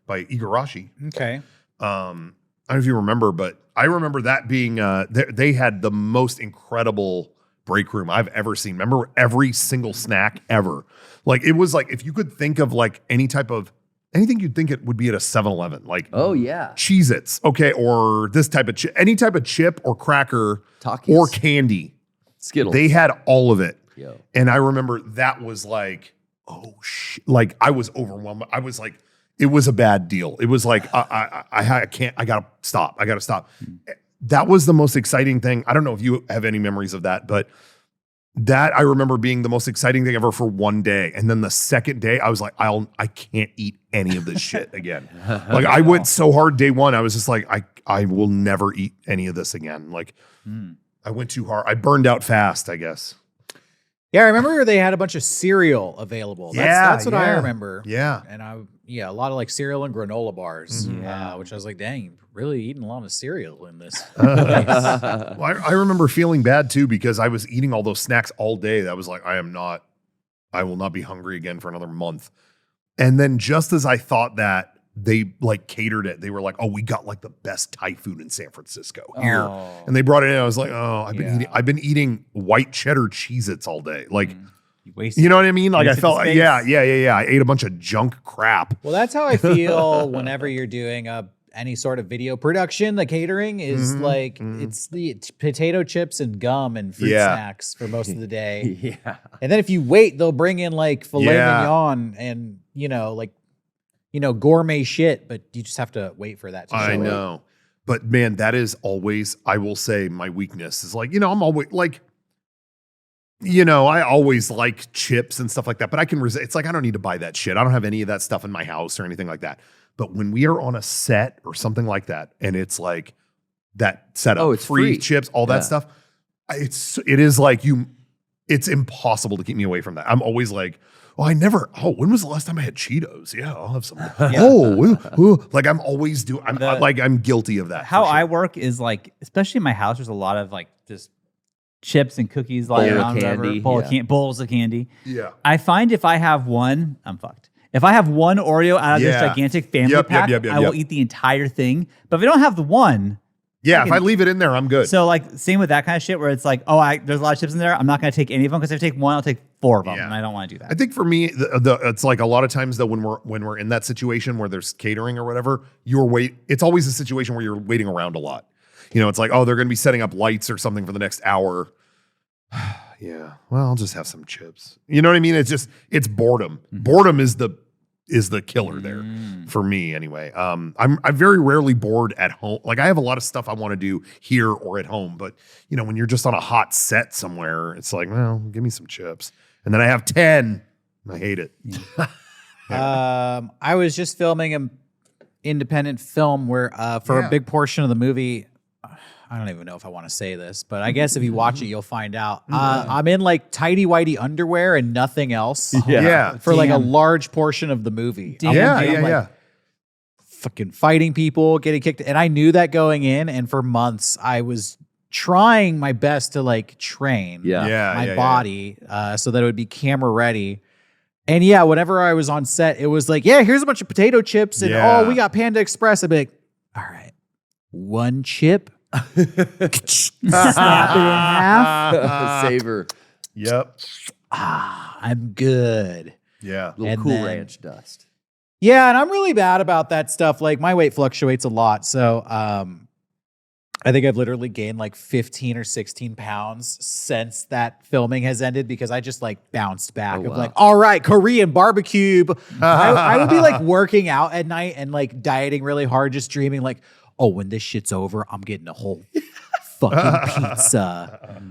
Igarashi. Okay. I don't know if you remember, but I remember that being they had the most incredible break room I've ever seen. Remember every single snack ever. Like it was like if you could think of like anything you'd think it would be at a 7-Eleven, like Cheez-Its, okay, or this type of chip, any type of chip or cracker Takis. or candy. Skittles. They had all of it. Yo. And I remember that was like, oh shit. Like I was overwhelmed. I was like, it was a bad deal. It was like, I can't, I gotta stop. That was the most exciting thing. I don't know if you have any memories of that, but that I remember being the most exciting thing ever for one day. And then the second day I was like, I can't eat any of this shit again. Like I went so hard day one. I was just like, I will never eat any of this again. Like, I went too hard. I burned out fast, I guess. Yeah, I remember they had a bunch of cereal available. That's what I remember. Yeah. And a lot of like cereal and granola bars, which I was like, dang, you're really eating a lot of cereal in this place. Well, I remember feeling bad too because I was eating all those snacks all day. That was like, I will not be hungry again for another month. And then just as I thought that, they like catered it. They were like, oh, we got like the best Thai food in San Francisco here. And they brought it in. I was like, oh, I've been eating white cheddar Cheez-Its all day. Like You waste. You know what I mean? Like I Wasted felt, space. yeah. I ate a bunch of junk crap. Well, that's how I feel whenever you're doing any sort of video production. The catering is like it's the potato chips and gum and fruit snacks for most of the day. Yeah. And then if you wait, they'll bring in like filet Yeah. mignon and gourmet shit, but you just have to wait for that to show I up. know. But man, that is always, I will say, my weakness is like, I'm always like, I always like chips and stuff like that, but I can resist. It's like, I don't need to buy that shit. I don't have any of that stuff in my house or anything like that. But when we are on a set or something like that, and it's like that setup, it's free. chips, all that stuff, it is like it's impossible to keep me away from that. I'm always like, when was the last time I had Cheetos? Yeah, I'll have some. Like I'm always doing, I'm guilty of that. How for sure. I work is like, especially in my house, there's a lot of like just chips and cookies lying around, candy, bowls of candy. Yeah. I find if I have one, I'm fucked. If I have one Oreo out of this gigantic family pack, I will eat the entire thing. But if I don't have the one, if I leave it in there, I'm good. so like same with that kind of shit where it's like, there's a lot of chips in there. I'm not going to take any of them because if I take one, I'll take 4 of them, and I don't want to do that. I think for me, it's like a lot of times though when we're in that situation where there's catering or whatever, it's always a situation where you're waiting around a lot. It's like, they're going to be setting up lights or something for the next hour. Yeah, well, I'll just have some chips. You know what I mean? It's boredom. Boredom is the killer there for me anyway. I'm very rarely bored at home. Like I have a lot of stuff I want to do here or at home, but when you're just on a hot set somewhere, it's like, well, give me some chips. And then I have 10. I hate it. I was just filming an independent film where for a big portion of the movie, I don't even know if I want to say this, but I guess if you watch it, you'll find out. I'm in like tighty whitey underwear and nothing else. Yeah. For like a large portion of the movie. Yeah. Fucking fighting people, getting kicked. And I knew that going in. And for months, I was trying my best to like train my body so that it would be camera ready. And whenever I was on set, it was like, here's a bunch of potato chips. And we got Panda Express. I'd be like, all right, one chip. Snap it in half. Savor. Yep. I'm good. Yeah. Little And Cool then- Ranch dust. Yeah, and I'm really bad about that stuff. Like my weight fluctuates a lot. So I think I've literally gained like 15 or 16 pounds since that filming has ended because I just like bounced back of like, all right, Korean barbecue. I would be like working out at night and like dieting really hard, just dreaming like, when this shit's over, I'm getting a whole fucking pizza.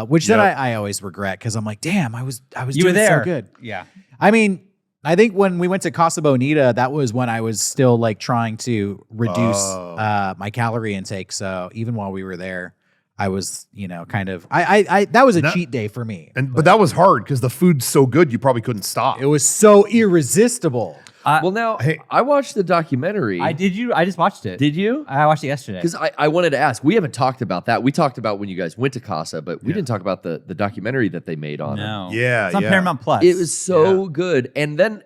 Which then I always regret because I'm like, damn, I was You were doing there. so good. Yeah. I mean, I think when we went to Casa Bonita, that was when I was still like trying to reduce my calorie intake. So even while we were there, I was, kind of, that was a cheat day for me. But that was hard because the food's so good, you probably couldn't stop. It was so irresistible. Well, now I watched the documentary. I just watched it. Did you? I watched it yesterday. Because I wanted to ask. We haven't talked about that. We talked about when you guys went to Casa, but we didn't talk about the documentary that they made on it. No. Yeah, It's on yeah. Paramount Plus. It was so good. And then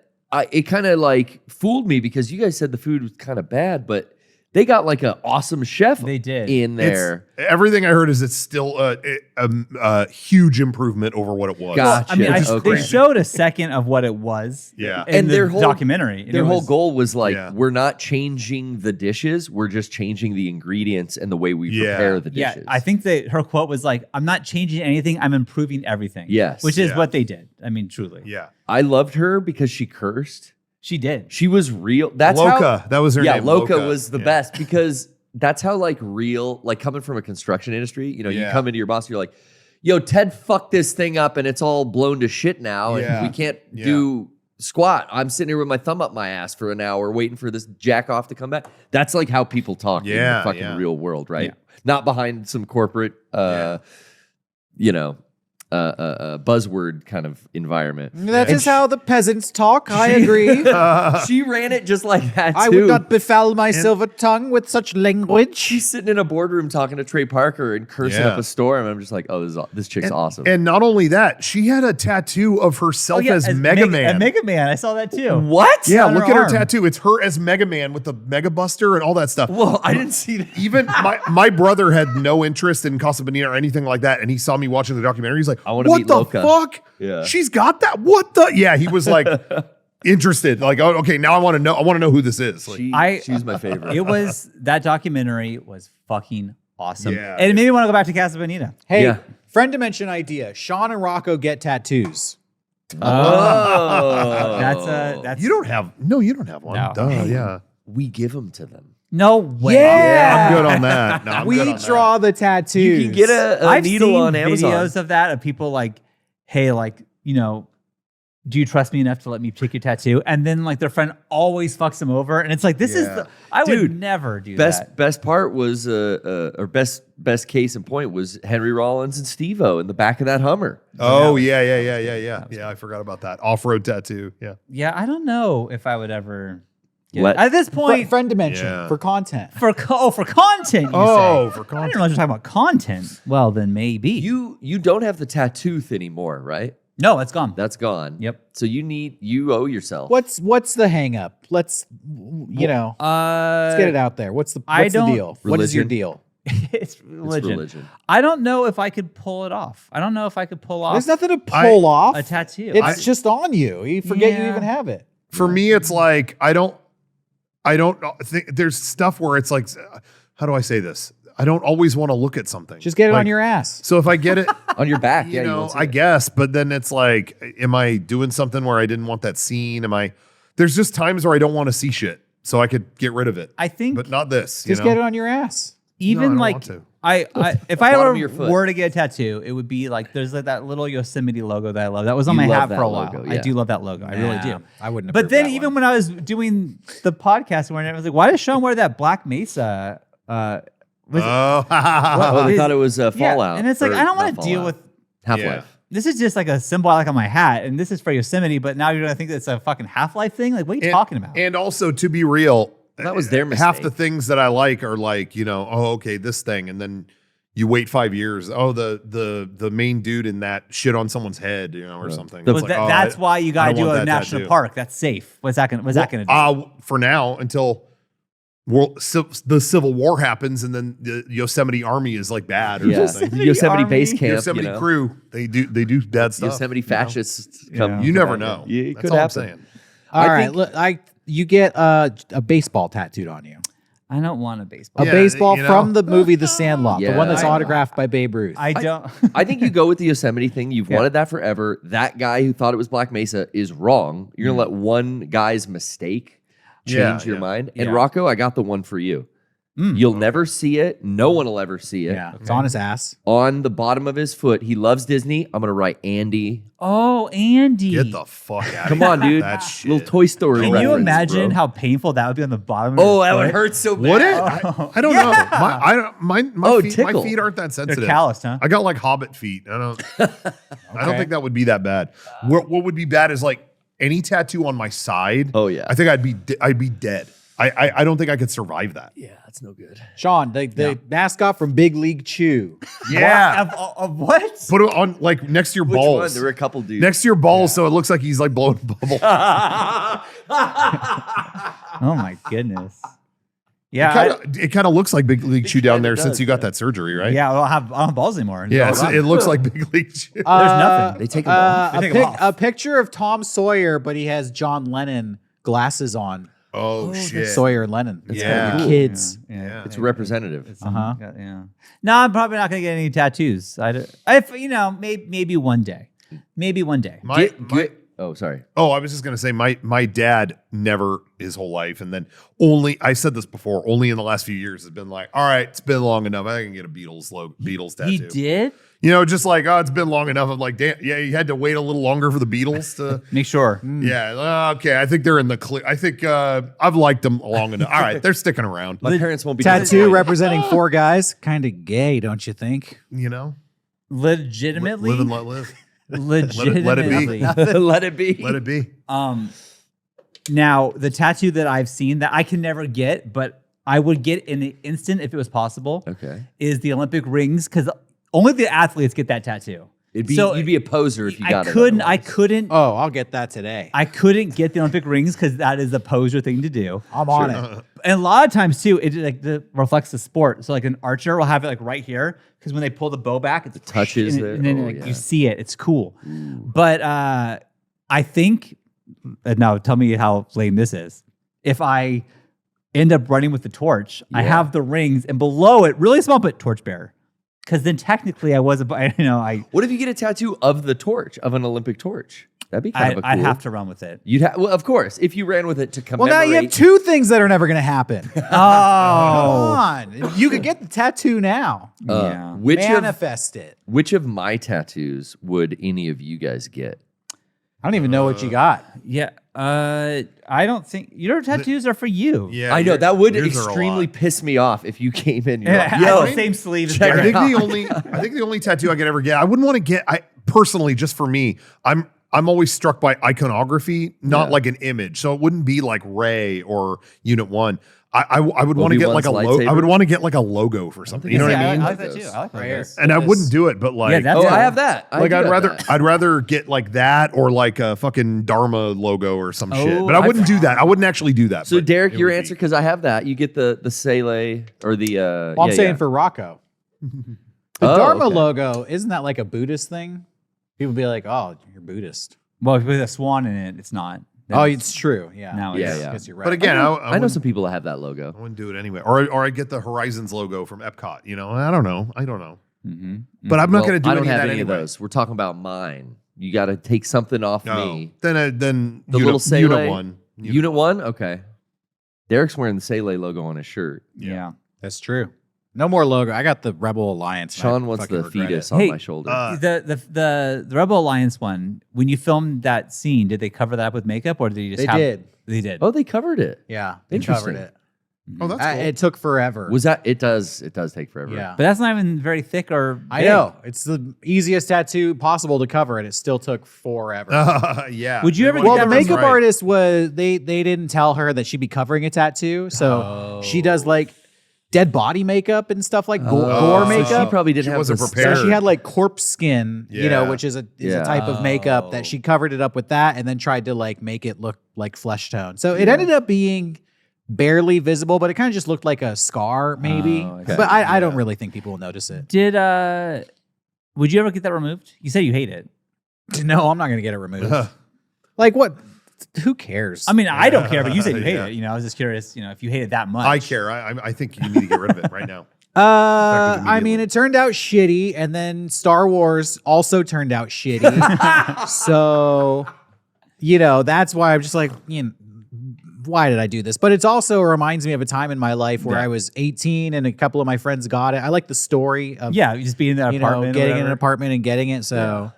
it kind of like fooled me because you guys said the food was kind of bad, but they got like an awesome chef They did. in there. Everything I heard is it's still a huge improvement over what it was. Gotcha. I mean, Which is they crazy. showed a second of what it was. Yeah. In And the their whole documentary. And Their it whole was- goal was like, Yeah. we're not changing the dishes. We're just changing the ingredients and the way we Yeah. prepare the Yeah, dishes. I think that her quote was like, "I'm not changing anything. I'm improving everything." Yes. which is Yeah. what they did. I mean, truly, Yeah. I loved her because she cursed. she did. She was real. That's Loca. how. That was her Yeah, name. Loca was the Yeah. best because that's how like real, like coming from a construction industry. You Yeah. come into your boss, you're like, "Yo, Ted fucked this thing up and it's all blown to shit now, Yeah. and we can't Yeah. do squat. I'm sitting here with my thumb up my ass for an hour waiting for this jack off to come back." That's like how people talk in Yeah, the fucking yeah. real world, right? Yeah. Not behind some corporate, buzzword kind of environment. That is how the peasants talk. I agree. She ran it just like that too. I would not befoul my silver tongue with such language. She's sitting in a boardroom talking to Trey Parker and cursing Yeah. up a storm. I'm just like, oh, this chick's awesome. And not only that, she had a tattoo of herself as as Mega Man. Mega Man. I saw that too. What? Yeah, on her look at her arm. tattoo. It's her as Mega Man with the Mega Buster and all that stuff. Whoa, I didn't see that. Even my brother had no interest in Casa Bonita or anything like that, and he saw me watching the documentary. He's like, like, I wanna what meet the Loca." fuck? Yeah. She's got that. What the? Yeah, he was like interested. Like, oh, okay, now I want to know. I want to know who this is. Like, She's my favorite. It was that documentary was fucking awesome. Yeah. And it made me want to go back to Casa Bonita. Hey, Yeah. friend dimension idea. Sean and Rocco get tattoos. Oh, That's you don't have one. No. Duh, yeah. we give them to them. no way. Yeah. I'm good on that. No, I'm We good on draw the tattoos. You can get a I've needle seen on Amazon. videos of that of people like, hey, like, you know, do you trust me enough to let me take your tattoo? And then like their friend always fucks them over, and it's like this is Yeah. I would Dude, never do that. Best part was or best case in point was Henry Rollins and Steve-O in the back of that Hummer. Oh yeah. I forgot about that off-road tattoo. Yeah. Yeah, I don't know if I would ever. Let- At this point, friend dimension Yeah. for content. for content. You Oh, say. for I content. didn't know you're talking about content. Well, then maybe You don't have the tattoo anymore, right? No, it's gone. That's gone. Yep. So you owe yourself. What's the hang up? Let's let's get it out there. What's the deal? What is your Religion. deal? It's It's religion. religion. I don't know if I could pull it off. I don't know if I could pull off There's nothing to pull off. a tattoo. It's just on you. You forget you Yeah. even have it. For me, it's like I don't think there's stuff where it's like, how do I say this? I don't always want to look at something. Just get it Like, on your ass. So if I get it, On your back, you yeah. know, won't see I it. guess, but then it's like, am I doing something where I didn't want that scene? There's just times where I don't want to see shit, so I could get rid of it. I think But not this. Just get it on your ass. even No, I don't like want to. I if I Bottom ever of your foot. were to get a tattoo, it would be like there's like that little Yosemite logo that I love. That was on You my love hat that for a logo, while. I yeah. do love that logo. I really do. I wouldn't. But then even when I was doing the podcast, when I was like, why does Sean wear that Black Mesa? Was it- Oh, they is- thought it was yeah, Fallout. and it's like or I don't not want to deal Fallout. with. Half-Life. This is just like a symbol I like on my hat, and this is for Yosemite. But now you're gonna think it's a fucking Half-Life thing. Like, what are you talking about? And also, to be real, That was their half mistake. the things that I like are like, oh, okay, this thing, and then you wait 5 years. Oh, the main dude in that shit on someone's head, or something. The- It's Well, like, oh, that's why you I gotta don't do want a that national tattoo. park. That's safe. What's that gonna do? For now, until the Civil War happens, and then the Yosemite Army is like bad or Yeah. something. The Yosemite Army. base camp. Yosemite crew, they do bad stuff. Yosemite you know? fascists come. You never know. Yeah, it That's could all happen. I'm saying. all I right, think- look, you get a baseball tattooed on you. I don't want a baseball. A Yeah, baseball you know. from the movie The Sandlot, the Yeah. one that's I- autographed by Babe Ruth. I don't. I think you go with the Yosemite thing. You've wanted that forever. That guy who thought it was Black Mesa is wrong. You're gonna let one guy's mistake change Yeah, your yeah. mind. And Yeah. Rocco, I got the one for you. You'll never see it. No one will ever see it. yeah, it's on his ass. On the bottom of his foot, he loves Disney. I'm gonna write Andy. Oh, Andy. Get the fuck out. Come on, dude. That shit. Little Toy Story. Can reference, you imagine bro. how painful that would be on the bottom? Oh, of that your would foot? hurt so bad. Would it? I don't know. My Oh, feet, my tickle. feet aren't that They're sensitive. calloused, huh? I got like Hobbit feet. I don't think that would be that bad. What would be bad is like any tattoo on my side. Oh, yeah. I think I'd be dead. I don't think I could survive that. Yeah, that's no good. Sean, the mascot from Big League Chew. Yeah. Of what? Put it on like next to your Which one? balls. There were a couple dudes. Next to your balls, so it looks like he's like blowing a bubble. Oh my goodness. Yeah. It kind of looks like Big League Chew down kinda there since does, you got that surgery, right? Yeah, I don't have balls anymore. Yeah, It's all it gone. looks like Big League Chew. There's nothing. They take 'em off. They take 'em off. A picture of Tom Sawyer, but he has John Lennon glasses on. Oh shit. Sawyer and Lennon. That's Yeah. kinda cool. Kids. Yeah. It's representative. Uh-huh. Yeah. No, I'm probably not gonna get any tattoos. If maybe one day. Maybe one day. Oh, sorry. Oh, I was just gonna say my dad never his whole life, and then only I said this before, only in the last few years has been like, all right, it's been long enough. I can get a Beatles tattoo. He did? Just like, oh, it's been long enough. I'm like, damn, yeah, you had to wait a little longer for the Beatles to. Make sure. Yeah, okay. I think they're in the clear. I think I've liked them long enough. All right, they're sticking around. My parents won't be Tattoo disappointed. representing 4 guys. Kind of gay, don't you think? Legitimately. Live and let live. Legitimately. Let it be. Let it be. Let it be. Now, the tattoo that I've seen that I can never get, but I would get in an instant if it was possible, Okay. is the Olympic rings, because only the athletes get that tattoo. You'd be a poser if you got I it. couldn't. Oh, I'll get that today. I couldn't get the Olympic rings because that is the poser thing to do. I'm on it. And a lot of times too, it reflects the sport. So like an archer will have it like right here because when they pull the bow back, it touches and there. and then you see it. It's cool. But I think now tell me how lame this is. If I end up running with the torch, I have the rings, and below it, really small, but torchbearer. Because then technically I was What if you get a tattoo of the torch, of an Olympic torch? That'd be kind of a cool. I'd have to run with it. Well, of course, if you ran with it to Well, commemorate. now you have two things that are never going to happen. Come Oh, on. You could get the tattoo now. yeah. Manifest it. Which of my tattoos would any of you guys get? I don't even know what you got. Yeah. I don't think your tattoos are for you. Yeah, I know that would yours are a extremely lot. piss me off if you came in. You're Yeah, like, I yo, have the same sleeve as check I Derek. think the only tattoo I could ever get, I wouldn't want to get. I personally, just for me, I'm always struck by iconography, not like an image. So it wouldn't be like Ray or Unit 1. I would want to get like a logo. I would want to get like a logo for something. You know what I mean? I like that too. I like that. And I wouldn't do it, but like, that's I have that. like I'd rather get like that or like a fucking Dharma logo or some shit. But I wouldn't do that. I wouldn't actually do that. So but Derek, it your would be. answer, because I have that. You get the Sele or the. Well, I'm saying for Rocco. The Dharma okay. logo, isn't that like a Buddhist thing? People be like, oh, you're Buddhist. Well, with a swan in it, it's not. Oh, it's true. Yeah. No, Yeah, it's- yeah. I guess you're right. But again, I know some people that have that logo. I wouldn't do it anyway. Or I get the Horizons logo from Epcot. You know, I don't know. Mm-hmm. But I'm not Well, going to do I don't any have of that any anyway. of those. We're talking about mine. You got to take something off No. me. Then The little Sele. Unit 1. Unit 1? Okay. Derek's wearing the Sele logo on his shirt. Yeah. That's true. No more logo. I got the Rebel Alliance. and I Sean wants fucking the regret fetus it. on Hey, my shoulder. The Rebel Alliance one, when you filmed that scene, did they cover that up with makeup or did you just They have did. They did. oh, they covered it. Yeah. They Interesting. covered it. Oh, that's cool. It took forever. Was that? It does take forever. Yeah. But that's not even very thick or I big. know. It's the easiest tattoo possible to cover, and it still took forever. Yeah. Would you ever Well, get the that makeup right. artist was they didn't tell her that she'd be covering a tattoo, so she does like dead body makeup and stuff like gore So makeup. she probably didn't She have wasn't the- prepared. So she had like corpse skin, you know, Yeah. which is a Yeah. type of makeup that she covered it up with that, and then tried to like make it look like flesh tone. So it ended up being barely visible, but it kind of just looked like a scar, maybe. Oh, okay. But I don't really think people will notice it. Did would you ever get that removed? You said you hate it. No, I'm not gonna get it removed. Like what? Who cares? I mean, I don't care, but you said you hate Yeah. it. You know, I was just curious, if you hate it that much. I care. I think you need to get rid of it right now. I mean, immediately. it turned out shitty, and then Star Wars also turned out shitty. So, that's why I'm just like, why did I do this? But it's also reminds me of a time in my life where I was 18 and a couple of my friends got it. I like the story of Yeah, you just be in that apartment. or getting in an whatever. apartment and getting it. So,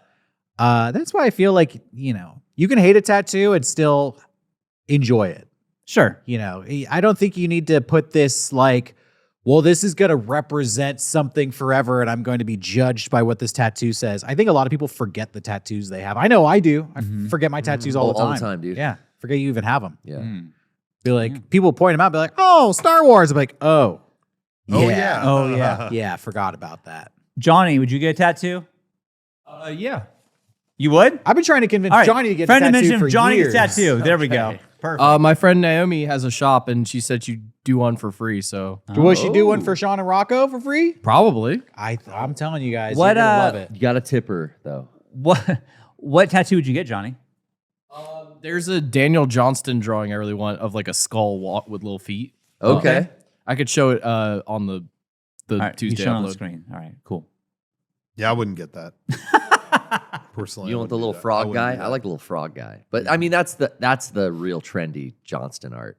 that's why I feel like you can hate a tattoo and still enjoy it. Sure. I don't think you need to put this like, well, this is going to represent something forever and I'm going to be judged by what this tattoo says. I think a lot of people forget the tattoos they have. I know I do. I forget my tattoos all the time. All the time, dude. Yeah. Forget you even have them. Yeah. Be like, people point them out, be like, oh, Star Wars. I'm like, oh. Oh, yeah. Oh, yeah. Yeah, forgot about that. Johnny, would you get a tattoo? Yeah. You would? I've been trying to convince All right. Johnny to get Friend a tattoo mentioned for Johnny years. gets tattoo. There we go. Perfect. My friend Naomi has a shop, and she said she'd do one for free. So Will she do one for Sean and Rocco for free? probably. I'm telling you guys, What, you're going to love it. You got to tip her though. What tattoo would you get, Johnny? There's a Daniel Johnston drawing I really want of like a skull walk with little feet. Okay. I could show it on the All right, you Tuesday show it on the upload. screen. All right, cool. Yeah, I wouldn't get that. Personally, You I want the wouldn't little do that. frog wouldn't guy? do I that. like the little frog guy. But I mean, that's the real trendy Johnston art.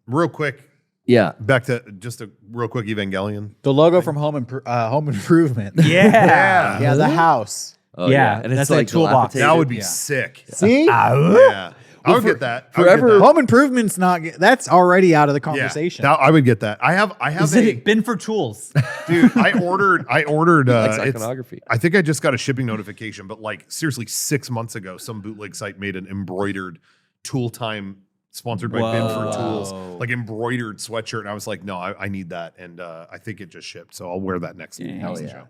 Real quick, Yeah. back to just a real quick Evangelion. The logo from Home Improvement. Yeah. Yeah, the house. Oh, Yeah, And it's that's a like toolbox. dilapidated. That would be Yeah. sick. See? Yeah. I would get that. I would get forever- that. Home Improvement's not. That's already out of the Yeah, conversation. I would get that. I have Is a it bin for tools? dude. I ordered. Likes It's, iconography. I think I just got a shipping notification, but like seriously, 6 months ago, some bootleg site made an embroidered Tool Time sponsored by Bin for Tools, like embroidered sweatshirt, and I was like, no, I need that, and I think it just shipped, so I'll wear that next week. Hell next yeah.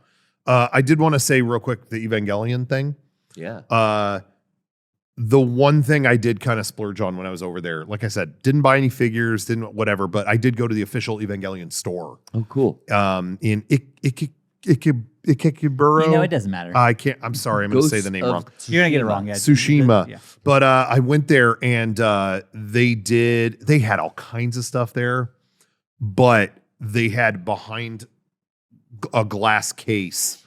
show. I did want to say real quick the Evangelion thing. Yeah. The one thing I did kind of splurge on when I was over there, like I said, didn't buy any figures, didn't whatever, but I did go to the official Evangelion store. Oh, cool. In Ikeburo. You know, it doesn't matter. I can't. I'm sorry. I'm going to say Ghosts the name of wrong. You're gonna get it wrong. Yeah. Tsushima. Yeah. But I went there and they had all kinds of stuff there, but they had behind a glass case,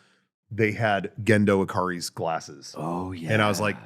they had Gendo Ikari's glasses. Oh, yeah. And I was like,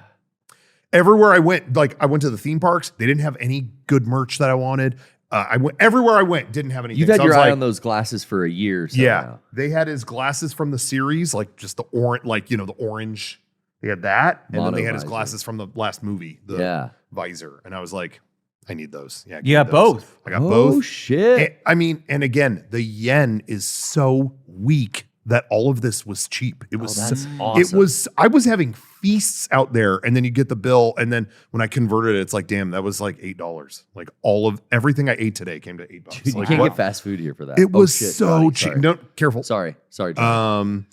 everywhere I went, like I went to the theme parks, they didn't have any good merch that I wanted. I went everywhere I went, didn't have anything. You've had So I your was eye like, on those glasses for a year. So yeah, now. they had his glasses from the series, like just the orange, like the orange. They had that, and then they had his Monovisor. glasses from the last movie, the Yeah. visor. And I was like, I need those. Yeah, You give got me those. both. I got Oh, both. shit. I mean, and again, the yen is so weak that all of this was cheap. It was. That's It awesome. was. I was having feasts out there, and then you get the bill, and then when I converted it, it's like, damn, that was like $8. Like all of everything I ate today came to $8. Dude, you Like, can't what? get fast food here for that. It Oh, was shit, so Johnny, cheap. sorry. No, careful. Sorry, John.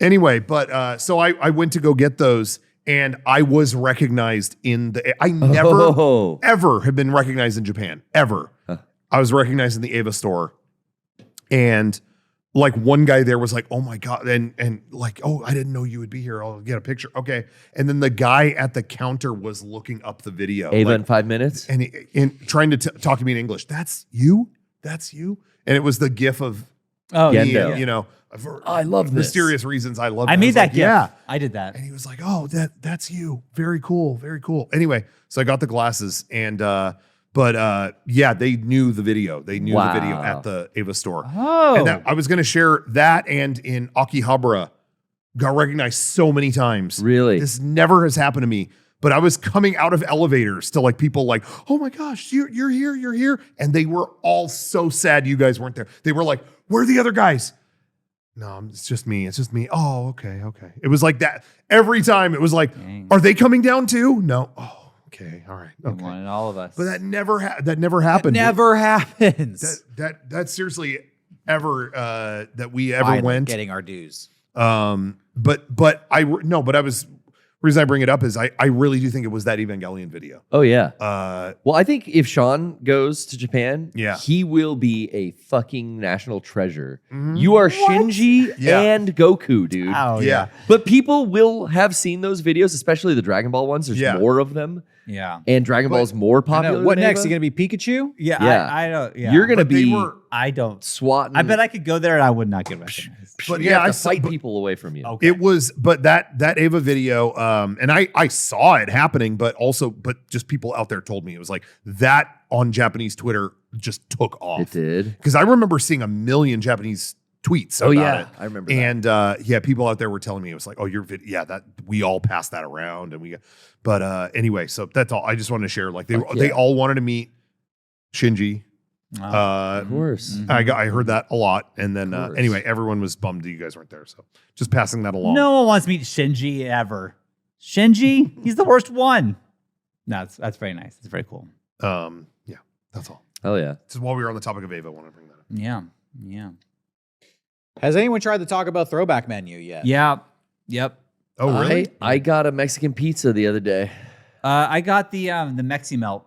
Anyway, but so I went to go get those, and I was recognized in the. I never Oh. ever have been recognized in Japan ever. Huh. I was recognized in the Ava store, and like one guy there was like, "Oh my god," and like, "Oh, I didn't know you would be here. I'll get a picture." Okay, and then the guy at the counter was looking up the video, Ava like, in 5 minutes. and trying to talk to me in English. That's you. That's you. And it was the GIF of Oh, Gendo. me, Yeah. you know, for I love this. mysterious reasons. I love. I it. made was that like, gift. Yeah. I did that. And he was like, "Oh, that's you. Very cool. Very cool." Anyway, so I got the glasses, and yeah, they knew the video. They knew the video Wow. at the Ava store. Oh, And I was going to share that, and in Akihabara, got recognized so many times. Really? This never has happened to me. But I was coming out of elevators to like people like, "Oh my gosh, you're here, you're here," and they were all so sad you guys weren't there. They were like, "Where are the other guys?" No, it's just me. It's just me. Oh, okay. It was like that every time. It was like, Dang. "Are they coming down too?" No. Oh, okay. All right. You Okay. wanted all of us. But that never It happened. never happens. That seriously ever that we ever Finally went. getting our dues. But I was reason I bring it up is I really do think it was that Evangelion video. Oh, yeah. Well, I think if Sean goes to Japan, Yeah. he will be a fucking national treasure. You are Shinji Yeah. and Goku, dude. Oh, yeah. yeah. But people will have seen those videos, especially the Dragon Ball ones. There's Yeah. more of them. Yeah. And Dragon Ball is more I popular. know. What than next? Eva. You gonna be Pikachu? Yeah. Yeah. I don't. Yeah. You're going to But they be were- I don't. swatting. I bet I could go there and I would not get recognized. But you yeah, have I to saw- fight but- people away from you. Okay. It was, but that Ava video, and I saw it happening, but just people out there told me it was like that on Japanese Twitter just took off. It did. Because I remember seeing a million Japanese tweets. Oh, about yeah. it. I remember that. And yeah, people out there were telling me it was like, "Oh, your video, yeah, that we all passed that around," and we. But anyway, so that's all. I just wanted to share. Like they Fuck they yeah. all wanted to meet Shinji. Oh. Of course. I heard that a lot, and then Of course. anyway, everyone was bummed that you guys weren't there. So just passing that along. No one wants to meet Shinji ever. Shinji, he's the worst one. No, that's very nice. It's very cool. Yeah, that's all. Hell yeah. Just while we were on the topic of Ava, I want to bring that up. Yeah. Yeah. Has anyone tried the Talk About throwback menu yet? Yeah. Yep. Oh, really? I got a Mexican pizza the other day. I got the Mexi Melt.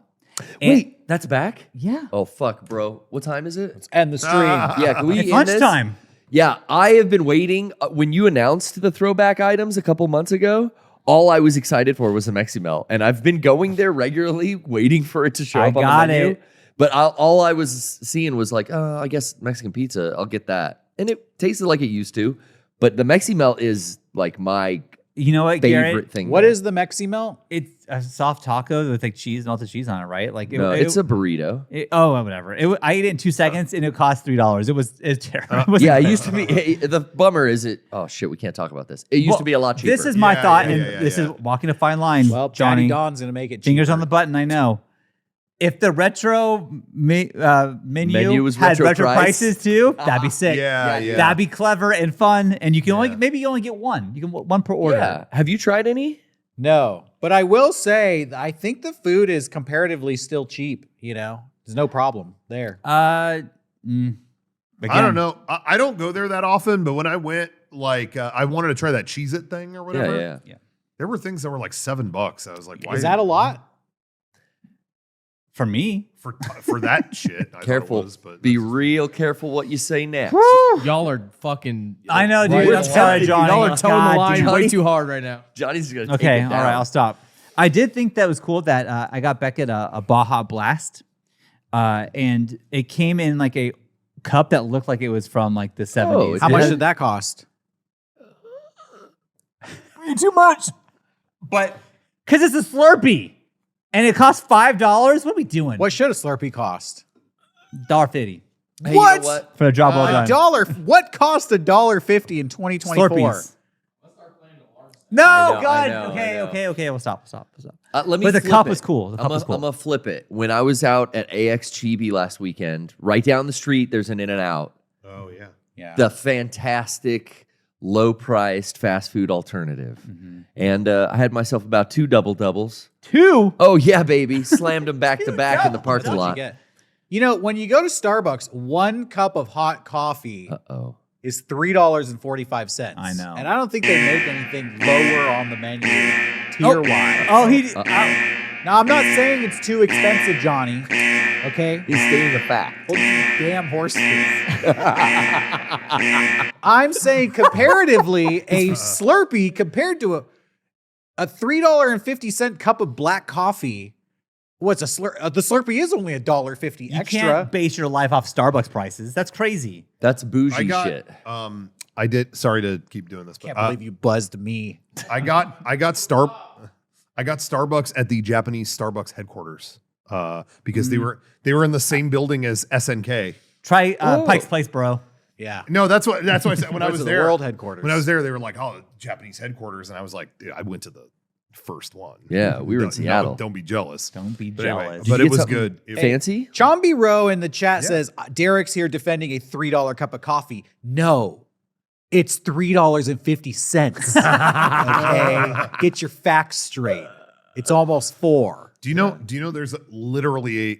Wait, that's back? Yeah. Oh, fuck, bro. What time is it? And the stream. Yeah, can we It's end this? lunchtime. Yeah, I have been waiting. When you announced the throwback items a couple months ago, all I was excited for was the Mexi Melt. And I've been going there regularly, waiting for it to show I up on got the menu. it. But all I was seeing was like, I guess Mexican pizza, I'll get that. And it tasted like it used to. But the Mexi Melt is like my You know what, favorite Garrett? thing. What is the Mexi Melt? It's a soft taco with like cheese, melted cheese on it, right? Like No, it's a burrito. whatever. I ate it in 2 seconds and it cost $3. It was terrible. It was Yeah, it incredible. used to be. Hey, the bummer is it. Oh shit, we can't talk about this. It used Well, to be a lot cheaper. This is my Yeah, thought, yeah, and yeah, this yeah. is walking a fine line. Well, Johnny, Johnny Don's gonna make it. fingers cheaper. on the button. I know. If the retro menu Menu was had retro retro price. prices too, that'd be sick. Yeah, yeah. That'd be clever and fun. And you can Yeah. maybe you only get one. You can one per order. Yeah. Have you tried any? No, but I will say I think the food is comparatively still cheap. You know, there's no problem there. I don't know. I don't go there that often, but when I went, like, I wanted to try that Cheez-It thing or whatever. Yeah. There were things that were like $7. I was like, why Is that a lot? For me. for that shit? I Careful. thought it was, but Be real careful what you say next. Y'all are fucking. I know, dude. right I'm on sorry, the- Johnny. Y'all are towing God, the line dude. way too hard right now. Johnny's gonna Okay, take it all down. right, I'll stop. I did think that was cool that I got Beckett a Baja Blast, and it came in like a cup that looked like it was from like the 70s. How much did that cost? Too much. But because it's a Slurpee, and it costs $5. What are we doing? What should a Slurpee cost? $1.50 Hey, you know What? what? for a job well A done. dollar? What cost $1.50 in 2024? Slurpees. No, I know, God. I know, okay, I know. okay. We'll stop. Let me But the flip cup it. was cool. The cup was cool. I'm gonna flip it. When I was out at AX Chibi last weekend, right down the street, there's an In-N-Out. Oh yeah. Yeah. The fantastic, low-priced fast food alternative. And I had myself about 2 double-doubles. 2. Oh yeah, baby! Slammed them back to back in the parking That's what you lot. get. You know, when you go to Starbucks, 1 cup of hot coffee Oh, is $3.45. I know. And I don't think they make anything lower on the menu tier-wise. Oh, he. Now, I'm not saying it's too expensive, Johnny. Okay? he's stating a fact. Hold your damn horses. I'm saying comparatively, a Slurpee compared to a $3.50 cup of black coffee. What's a Slurpee? The Slurpee is only $1.50 You extra. can't base your life off Starbucks prices. That's crazy. That's bougie I got. shit. I did. Sorry to keep doing this, but Can't believe you buzzed me. I got Starbucks at the Japanese Starbucks headquarters because they were in the same building as SNK. Try Pike's Place, bro. Yeah. No, that's what I said when I Went was to the there. world headquarters. When I was there, they were like, "Oh, Japanese headquarters," and I was like, dude, "I went to the first one." Yeah, we were in Don't- Seattle. Don't be jealous. Don't be But anyway, jealous. but Did it you get was something good. Fancy? Chomby Rowe in the chat says, Derek's here defending a $3 cup of coffee. No, it's $3.50. Okay? Get your facts straight. It's almost $4. Do you know? There's literally a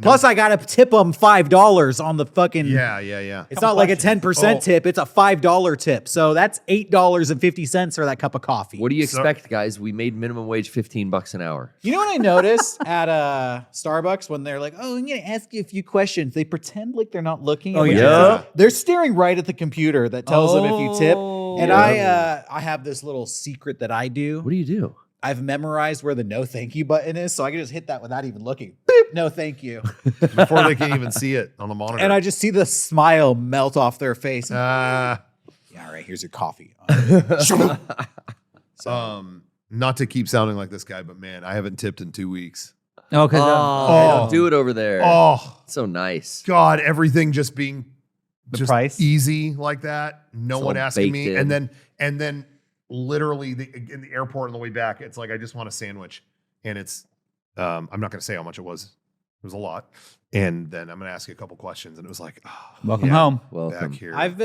Plus, I got to tip them $5 on the fucking. Yeah. It's not like a 10% tip. It's a $5 tip. So that's $8.50 for that cup of coffee. What do you expect, guys? We made minimum wage $15 an hour. You know what I noticed at Starbucks when they're like, "Oh, I'm going to ask you a few questions." They pretend like they're not looking. Oh, at what yeah. you're Yeah. doing. They're staring right at the computer that tells them if you tip. And Yeah. I have this little secret that I do. What do you do? I've memorized where the no thank you button is, so I can just hit that without even looking. Boop, no thank you. before they can even see it on the monitor. And I just see the smile melt off their face. Uh, Yeah, all right, here's your coffee. not to keep sounding like this guy, but man, I haven't tipped in 2 weeks. Oh, because Don't do it over there. Oh So nice. God, everything just being The price? easy like that. No It's one all asking baked me, in. and then literally in the airport on the way back, it's like I just want a sandwich, and it's I'm not going to say how much it was. It was a lot, and then I'm going to ask you a couple questions, and it was like, oh, welcome yeah, home. Welcome. back here. I've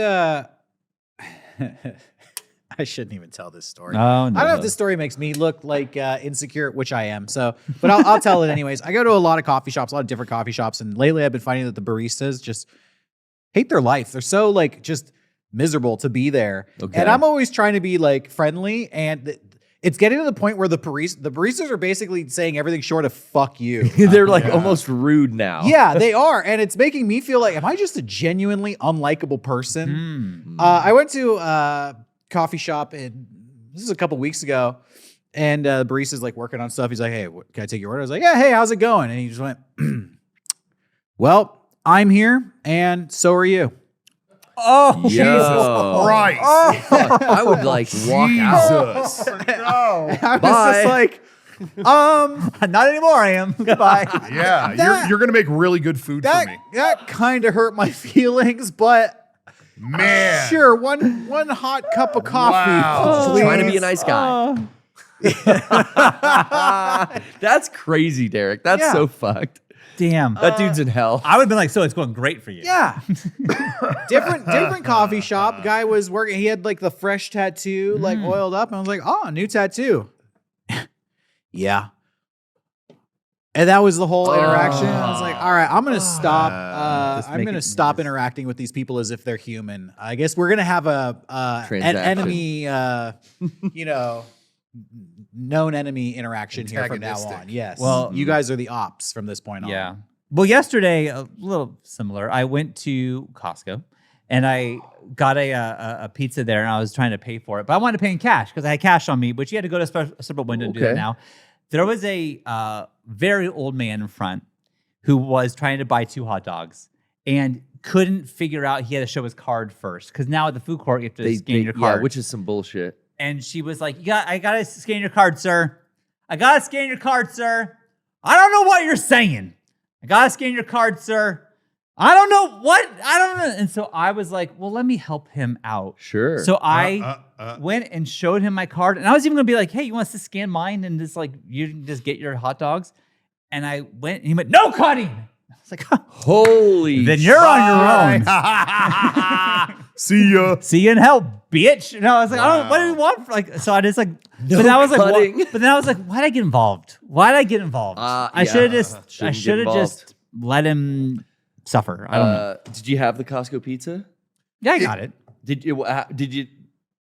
I shouldn't even tell this story. Oh, no. I don't know if this story makes me look like insecure, which I am. So, but I'll tell it anyways. I go to a lot of coffee shops, a lot of different coffee shops, and lately I've been finding that the baristas just hate their life. They're so like just miserable to be there. Okay. And I'm always trying to be like friendly, and it's getting to the point where the baristas are basically saying everything short of "fuck you." They're like almost rude now. Yeah, they are, and it's making me feel like, am I just a genuinely unlikable person? I went to a coffee shop, and this is a couple weeks ago, and the barista's like working on stuff. He's like, "Hey, can I take your order?" I was like, "Yeah, hey, how's it going?" And he just went, "Well, I'm here, and so are you." Oh, Jesus Yo. Christ. I would like walk out. Jesus. I was Bye. just like, not anymore. I am. Goodbye. Yeah, That- you're going to make really good food for me. that kind of hurt my feelings, but Man. sure, one hot cup of coffee, Wow. please. Trying to be a nice guy. That's crazy, Derek. That's Yeah. so fucked. Damn. That dude's in hell. I would have been like, so it's going great for you. Yeah. different coffee shop. Guy was working. He had like the fresh tattoo, like oiled up. And I was like, oh, new tattoo. Yeah. And that was the whole interaction. I was like, all right, I'm going to stop. I'm going to stop interacting with these people as if they're human. I guess we're going to have an enemy, known enemy interaction here from now on. Yes. Well, you guys are the ops from this point on. Yeah. Well, yesterday, a little similar. I went to Costco and I got a pizza there, and I was trying to pay for it, but I wanted to pay in cash because I had cash on me, but you had to go to a separate window to do that now. There was a very old man in front who was trying to buy 2 hot dogs and couldn't figure out he had to show his card first, because now at the food court you have to scan your card. Yeah, which is some bullshit. And she was like, I got to scan your card, sir. I got to scan your card, sir. I don't know what you're saying. I got to scan your card, sir. I don't know what. I don't know. And so I was like, well, let me help him out. Sure. So I went and showed him my card. And I was even going to be like, hey, you want us to scan mine and just like, you can just get your hot dogs? And I went and he went, no cutting. I was like, holy then you're on your own. See ya. See you in hell, bitch. And I was like, I don't. What do you want? Like, so I just like. No but then I was cutting. like, but then I was like, why'd I get involved? Why'd I get involved? I should have just let him suffer. I don't know. Did you have the Costco pizza? Yeah, I got it. Did you?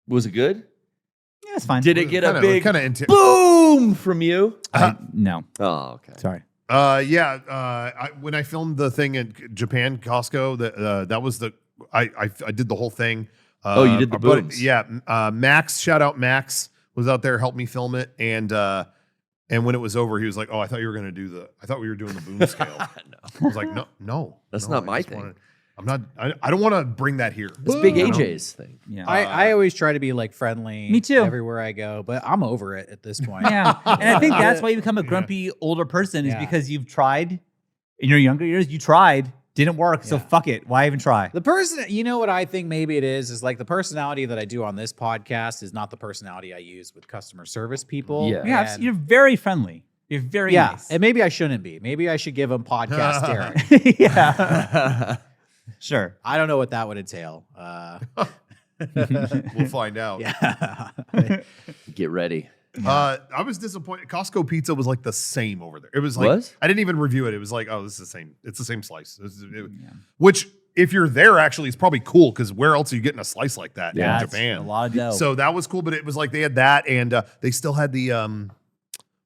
Was it good? Yeah, it's fine. Did it get a big kind of boom from you? No. Oh, okay. Sorry. When I filmed the thing in Japan, Costco, that was I did the whole thing. You did the booms. Max, shout out Max, was out there, helped me film it, and when it was over, he was like, "Oh, I thought you were gonna I thought we were doing the boom scale." No. I was like, "No, that's not my thing. I'm not. I don't want to bring that here. It's Big AJ's thing. Yeah. I always try to be like friendly. Me too. Everywhere I go, but I'm over it at this point. Yeah. And I think that's why you become a grumpy older person is because you've tried in your younger years. You tried, didn't work, so fuck it. Why even try? The person, you know what I think maybe it is like the personality that I do on this podcast is not the personality I use with customer service people. Yeah, you're very friendly. You're very nice. And maybe I shouldn't be. Maybe I should give them podcast Derek. Yeah. Sure. I don't know what that would entail. We'll find out. Yeah. Get ready. I was disappointed. Costco pizza was like the same over there. It was like I didn't even review it. It was like, oh, this is the same. It's the same slice. Which, if you're there, actually, it's probably cool because where else are you getting a slice like that in Japan? A lot of dough. So that was cool. But it was like they had that, and they still had the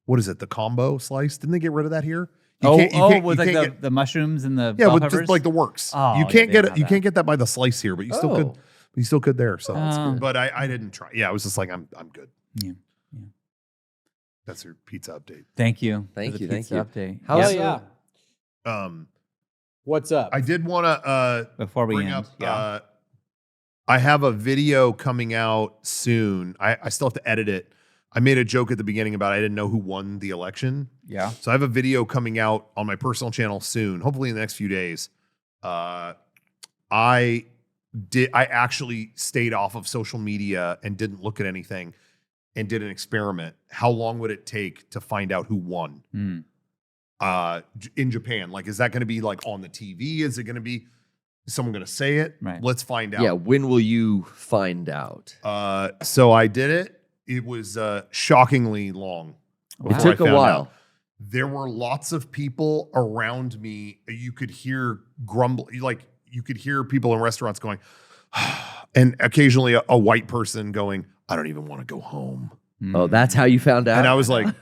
what is it? The combo slice. Didn't they get rid of that here? With like the mushrooms and the bell with peppers? just like the works. Oh, you can't get it. You can't get that by the slice here, but you still could. You still could there. So, but I didn't try. Yeah, I was just like, I'm good. Yeah. That's your pizza update. Thank you. Thank you. Update. How's what's up? I did want to before we bring end. up. I have a video coming out soon. I still have to edit it. I made a joke at the beginning about I didn't know who won the election. Yeah. So I have a video coming out on my personal channel soon, hopefully in the next few days. I actually stayed off of social media and didn't look at anything and did an experiment. How long would it take to find out who won in Japan? Like, is that going to be like on the TV? Is it going to be someone going to say it? Right. Let's find out. Yeah. When will you find out? So I did it. It was shockingly long. It took a while. There were lots of people around me. You could hear grumble, like you could hear people in restaurants going, and occasionally a white person going, I don't even want to go home. Oh, that's how you found out? And I was like,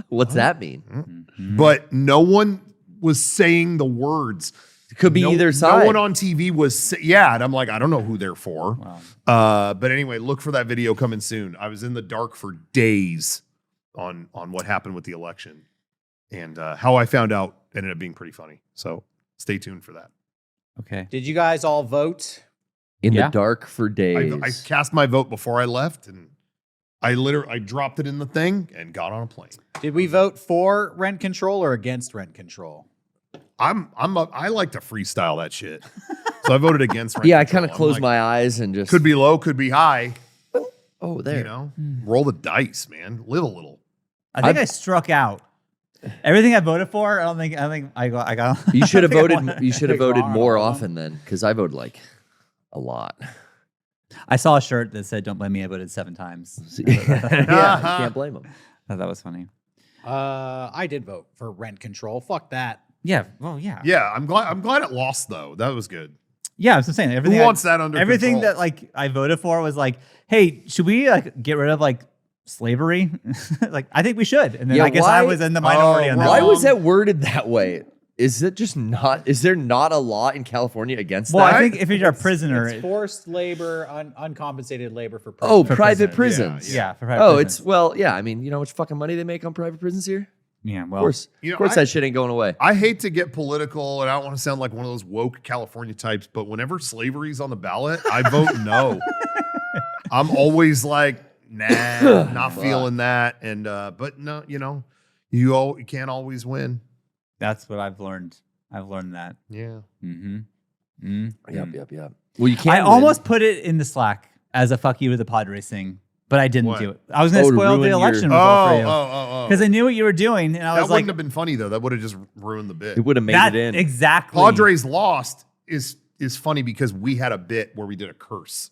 what's that mean? But no one was saying the words. It could be either side. No one on TV was, and I'm like, I don't know who they're for. Wow. But anyway, look for that video coming soon. I was in the dark for days on what happened with the election. And how I found out ended up being pretty funny. So stay tuned for that. Okay. Did you guys all vote? In the dark for days. I cast my vote before I left, and I dropped it in the thing and got on a plane. Did we vote for rent control or against rent control? I like to freestyle that shit. So I voted against rent I control. kind of closed my eyes and just could be low, could be high. Oh, there. You know, roll the dice, man. Live a little. I think I struck out. Everything I voted for, I think I got. You should have voted. You should have voted more often then, because I voted like a lot. I saw a shirt that said, "Don't blame me." I voted 7 times. Yeah, you can't blame them. That was funny. I did vote for rent control. Fuck that. Yeah. Well, yeah. Yeah, I'm glad it lost though. That was good. Yeah, I was saying everything. Who wants that under everything control? that like I voted for was like, hey, should we like get rid of like slavery? Like, I think we should. And then Yeah, I guess I was in the minority on that. Why one. was that worded that way? Is it just not? Is there not a law in California against Well, that? I think if you're a prisoner, It's forced labor, uncompensated labor for oh, prisoners. private prisoners. prisons. yeah, for private Oh, prisons. it's well, yeah. I mean, you know how much fucking money they make on private prisons here? yeah. Of Well, course, You know, of course, that shit ain't going away. I hate to get political, and I don't want to sound like one of those woke California types, but whenever slavery's on the ballot, I vote no. I'm always like, nah, not feeling that. And but no, you can't always win. that's what I've learned. I've learned that. Yeah. Mm-hmm. Yep. Well, you can't. I almost put it in the Slack as a fuck you with the Padres thing, but I didn't What? do it. I was going Oh, to to spoil the ruin your- election result for you Oh. because I knew what you were doing, and I That was wouldn't like, have been funny though. That would have just ruined the bit. It would have made that it in. exactly. Padres lost is funny because we had a bit where we did a curse.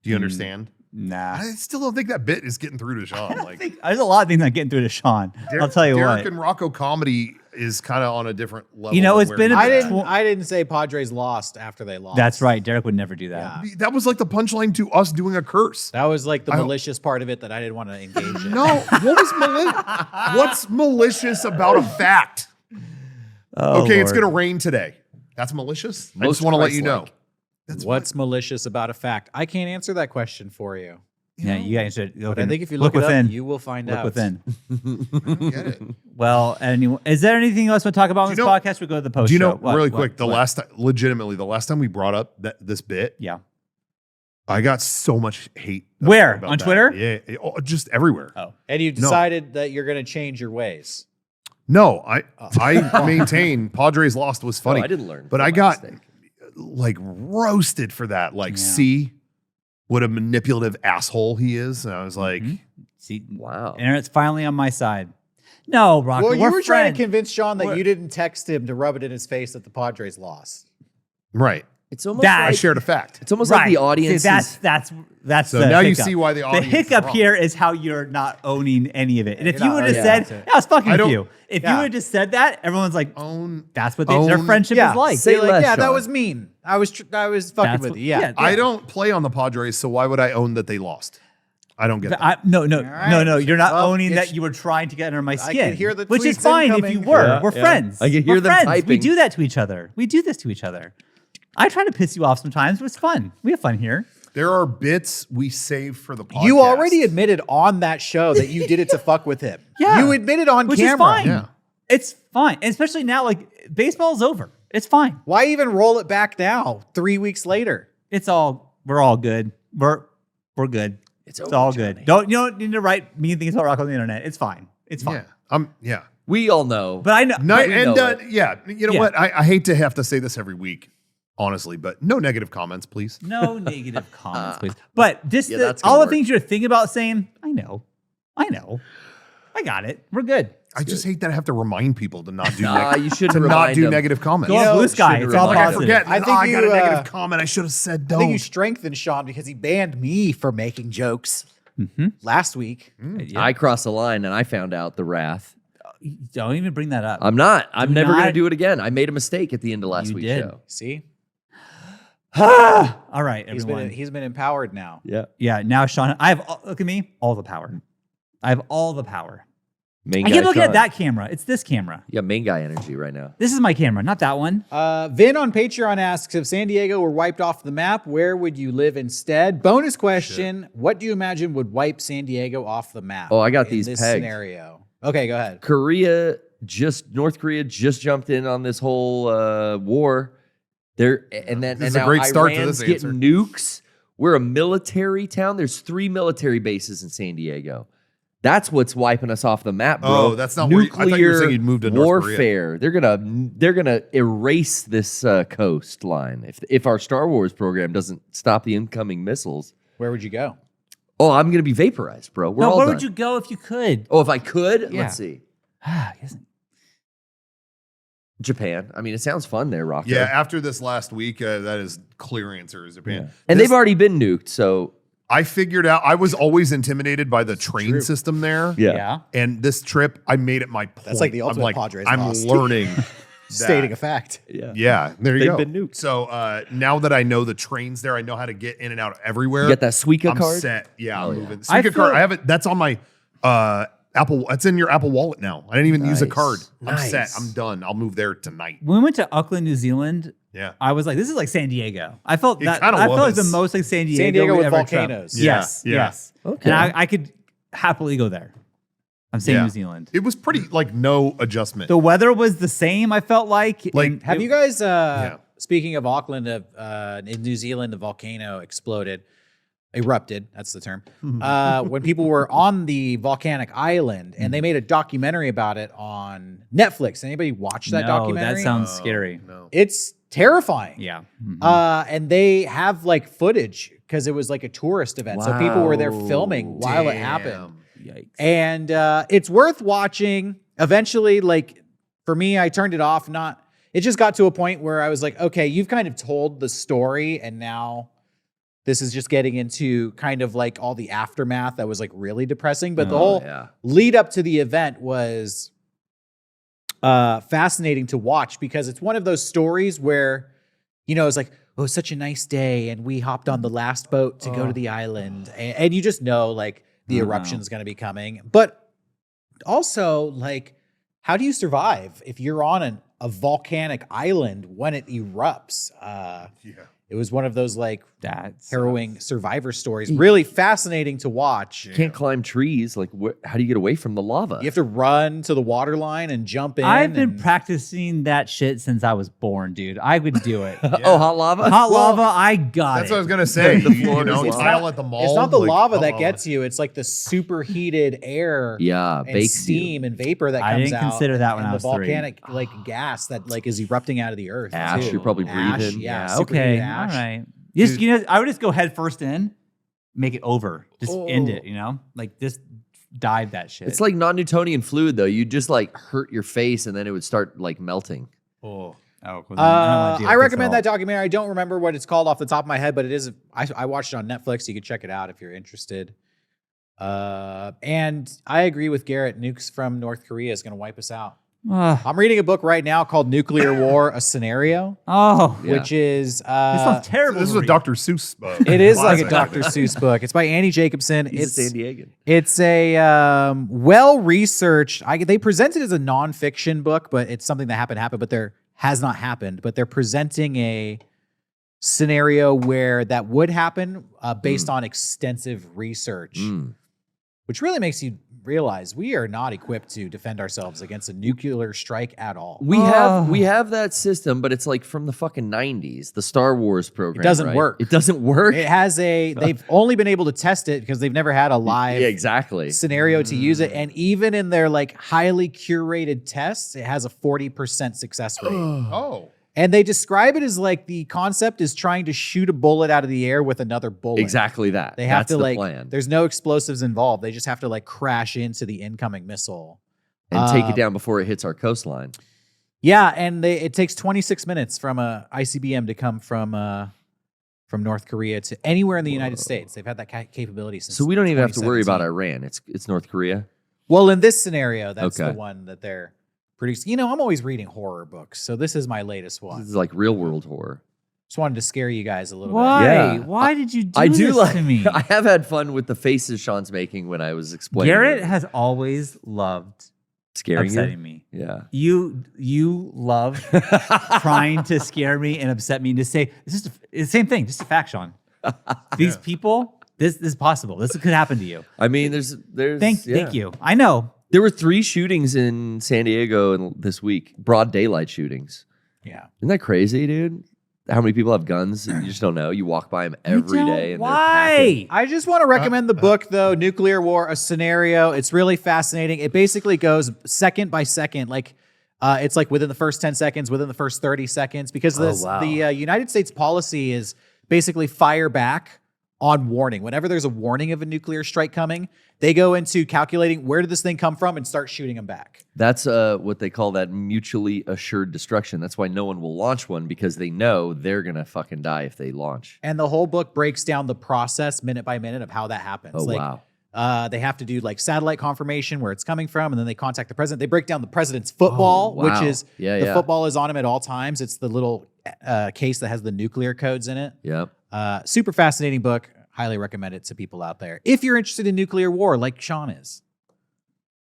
Do you understand? Nah. I still don't think that bit is getting through to Sean. I Like think there's a lot of things not getting through to Sean. I'll tell you Derek what. and Rocco comedy is kind of on a different level. You know, than it's where been he a- was at. I didn't say Padres lost after they lost. That's right. Derek would never do that. Yeah. That was like the punchline to us doing a curse. That was like the I- malicious part of it that I didn't want to engage in. No, what's malicious about a fact? Oh, Okay, it's Lord. gonna rain today. That's malicious. I Most just want to let you know. Christ-like. That's What's malicious about a fact? I can't answer that question for you. Yeah, you guys should. But I think if you look it within, up, you will find look out. within. I don't get it. Well, anyway, is there anything else to talk about on Do this you know- podcast? We go to the post. Do you know show. What? really What? quick? The What? last time, legitimately, the last time we brought up this bit, Yeah. I got so much hate. Where? about On that. Twitter? Yeah, just everywhere. Oh. And you decided that you're going to change your ways. No, I maintain Padres lost was funny. I didn't learn but from I my got mistake. like roasted for that. Like, Yeah. see what a manipulative asshole he is. And I was like, Mhm. See, Wow. Internet's finally on my side. No, Rocco, Well, you we're were trying friends. to convince Sean that We're- you didn't text him to rub it in his face that the Padres lost. right. It's almost That- I like shared a fact. it's almost Right. like the audience. See, that's So the now you hiccup. see why the audience The is hiccup wrong. here is how you're not owning any of it. And if You're you not would have owning said, it. "Yeah, I was fucking I with don't- you," if Yeah. you would have just said that, everyone's like, Own. "That's what their Own- friendship Yeah, is like." Say You're like, less, yeah, that Sean. was mean. I was fucking That's with what- you. Yeah. I don't play on the Padres, so why would I own that they lost? I don't get that. No, right. You're not Well, owning it's- that you were trying to get under my I skin. can hear the which is tweets fine if incoming. you were. Yeah, We're yeah. friends. I can We're hear them friends. We typing. do that to each other. We do this to each other. I try to piss you off sometimes, but it's fun. We have fun here. There are bits we save for the podcast. You already admitted on that show that you did it to fuck with him. Yeah. You admitted on Which camera. is fine. Yeah. It's fine. And especially now, like baseball's over. It's fine. Why even roll it back now 3 weeks later? We're all good. We're good. It's It's over, all Johnny. good. You don't need to write mean things about Rock on the internet. It's fine. It's fine. Yeah. We all know. But I know. No, we and know it. yeah, you know Yeah. what? I hate to have to say this every week, honestly, but no negative comments, please. No negative comments, please. But just Yeah, the, that's gonna all the work. things you're thinking about saying, I know. I got it. We're good. I just hate that I have to remind people to not do Nah, you shouldn't to not remind do them. negative comments. Go on Blue Sky. shouldn't It's all remind I them. positive. forget. I think I got a you, negative comment. I should have said I don't. think you strengthened Sean because he banned me for making jokes last week. I crossed the line and I found out the wrath. Don't even bring that up. I'm not. I'm Do never going to not- do it again. I made a mistake at the end of last You week's did. show. See, All right, everyone. he's been empowered now. Yeah. Yeah, now Sean, look at me, all the power. I have all the power. Main I guy can't look Sean. at that camera. It's this camera. You got main guy energy right now. This is my camera, not that one. Vin on Patreon asks, if San Diego were wiped off the map, where would you live instead? Bonus question, what do you imagine would wipe San Diego off the map? Oh, I got in these this pegged. scenario. Okay, go ahead. North Korea just jumped in on this whole war. There and then This is and a now great start to Iran's this getting answer. nukes. We're a military town. There's 3 military bases in San Diego. That's what's wiping us off the map, bro. Oh, that's not where you- I thought you were saying you'd move to North Korea. warfare. They're gonna erase this coastline if our Star Wars program doesn't stop the incoming missiles. Where would you go? Oh, I'm gonna be vaporized, bro. We're all where done. would you go if you could? Oh, if I could, Yeah. let's see. Yes. Japan. I mean, it sounds fun there, Rocco. Yeah, after this last week, that is clear answer is Japan. And This- they've already been nuked, so I figured out. I was always intimidated by the train system there. yeah. And this trip, I made it my point. That's like the ultimate I'm like, Padres I'm lost. learning Stating a fact. Yeah. There you They've go. been nuked. So now that I know the trains there, I know how to get in and out everywhere. You get that Suica I'm card? set. Yeah, I'm Oh, yeah. moving. I Suica card. feel- I have it. That's on my Apple. That's in your Apple Wallet now. I didn't even use a Nice. card. I'm set. Nice. I'm done. I'll move there tonight. When we went to Auckland, New Zealand, Yeah. I was like, this is like San Diego. I felt It that. kinda I felt like the was. most like San Diego. San Diego we with ever traveled. volcanoes. Yeah, Yes. yeah. Yes. Okay. And I could happily go there. I'm saying Yeah. New Zealand. It was pretty like no adjustment. The weather was the same. I felt like. Like, and Have it- you guys, Yeah. speaking of Auckland, in New Zealand, the volcano erupted. That's the term. When people were on the volcanic island, and they made a documentary about it on Netflix. Anybody watch that No, documentary? that sounds scary. No. It's terrifying. Yeah. Mhm. And they have like footage because it was like a tourist event. So people were there filming while it happened. Yikes. And it's worth watching. Eventually, like for me, I turned it off. It just got to a point where I was like, okay, you've kind of told the story, and now this is just getting into kind of like all the aftermath that was like really depressing. But the whole lead up to the event was fascinating to watch because it's one of those stories where, it's like, oh, such a nice day, and we hopped on the last boat to go to the island, and you just know like the eruption is going to be coming. But also, like, how do you survive if you're on a volcanic island when it erupts? It was one of those like harrowing survivor stories. Really fascinating to watch. You can't climb trees. Like, how do you get away from the lava? You have to run to the water line and jump in. I've been practicing that shit since I was born, dude. I would do it. Oh, hot lava? Hot lava, I got That's it. what I was gonna say. The floor is lava. tile at the mall. It's not the like, lava that uh-oh. gets you. It's like the superheated air and bakes steam and vapor that I comes didn't out. consider that when and I was the 3. volcanic like gas that like is erupting out of the earth. Ash, too. you're probably Ash, breathing. yeah, Yeah, superheated Okay, ash. all right. I would just go head first in, make it over, just end it. Like just dive that shit. It's like non-Newtonian fluid, though. You just like hurt your face, and then it would start like melting. well, I recommend that documentary. I don't remember what it's called off the top of my head, but it is. I watched it on Netflix. You can check it out if you're interested. And I agree with Garrett. Nukes from North Korea is going to wipe us out. I'm reading a book right now called Nuclear War: A Scenario, which is this sounds terrible. This is to a read. Dr. Seuss book. it is like a Classic. Dr. Seuss book. It's by Annie Jacobson. He's a San Diegan. It's a well-researched. They present it as a nonfiction book, but it's something that happened. But there has not happened. But they're presenting a scenario where that would happen based on extensive research, which really makes you realize we are not equipped to defend ourselves against a nuclear strike at all. We have that system, but it's like from the fucking 90s, the Star Wars program. It doesn't right? work. It doesn't work. It has they've only been able to test it because they've never had a live exactly. scenario to use it. And even in their like highly curated tests, it has a 40% success rate. Oh. And they describe it as like the concept is trying to shoot a bullet out of the air with another bullet. Exactly that. They have That's to the like, plan. there's no explosives involved. They just have to like crash into the incoming missile. And take it down before it hits our coastline. Yeah, and it takes 26 minutes from a ICBM to come from North Korea to anywhere in the United States. They've had that capability since. So we don't even have to worry about 2017. Iran. It's North Korea. Well, in this scenario, that's the Okay. one that they're producing. I'm always reading horror books, so this is my latest one. This is like real world horror. Just wanted to scare you guys a little bit. Why? Yeah. Why did you do I do this like. to me? I have had fun with the faces Sean's making when I was explaining. Garrett it. has always loved scaring upsetting you. me. Yeah. You love trying to scare me and upset me and to say this is the same thing, just a fact, Sean. These people, this is possible. This could happen to you. I mean, there's. Thank you. I know. There were 3 shootings in San Diego this week. Broad daylight shootings. Yeah. Isn't that crazy, dude? How many people have guns? You just don't know. You walk by them every You don't- day. And Why? I just want to recommend the book, though, Nuclear War, A Scenario. It's really fascinating. It basically goes second by second. Like, it's like within the first 10 seconds, within the first 30 seconds, because the United States policy is basically fire back on warning. Whenever there's a warning of a nuclear strike coming, they go into calculating where did this thing come from and start shooting them back. That's what they call that mutually assured destruction. That's why no one will launch one, because they know they're going to fucking die if they launch. And the whole book breaks down the process minute by minute of how that happens. Oh, like, wow. They have to do like satellite confirmation where it's coming from, and then they contact the president. They break down the president's football, wow. which is Yeah, the football is on him at all times. It's the little case that has the nuclear codes in it. Yep. Super fascinating book. Highly recommend it to people out there if you're interested in nuclear war, like Sean is.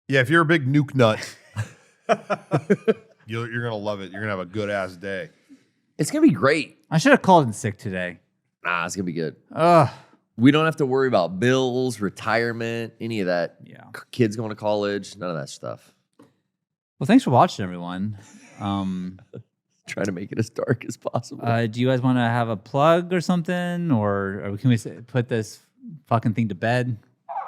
Yeah, if you're a big nuke nut, you're gonna love it. You're gonna have a good ass day. It's gonna be great. I should have called in sick today. Nah, it's gonna be good. Ugh. We don't have to worry about bills, retirement, any of that. Yeah. Kids going to college, none of that stuff. Well, thanks for watching, everyone. Trying to make it as dark as possible. Do you guys want to have a plug or something, or can we put this fucking thing to bed?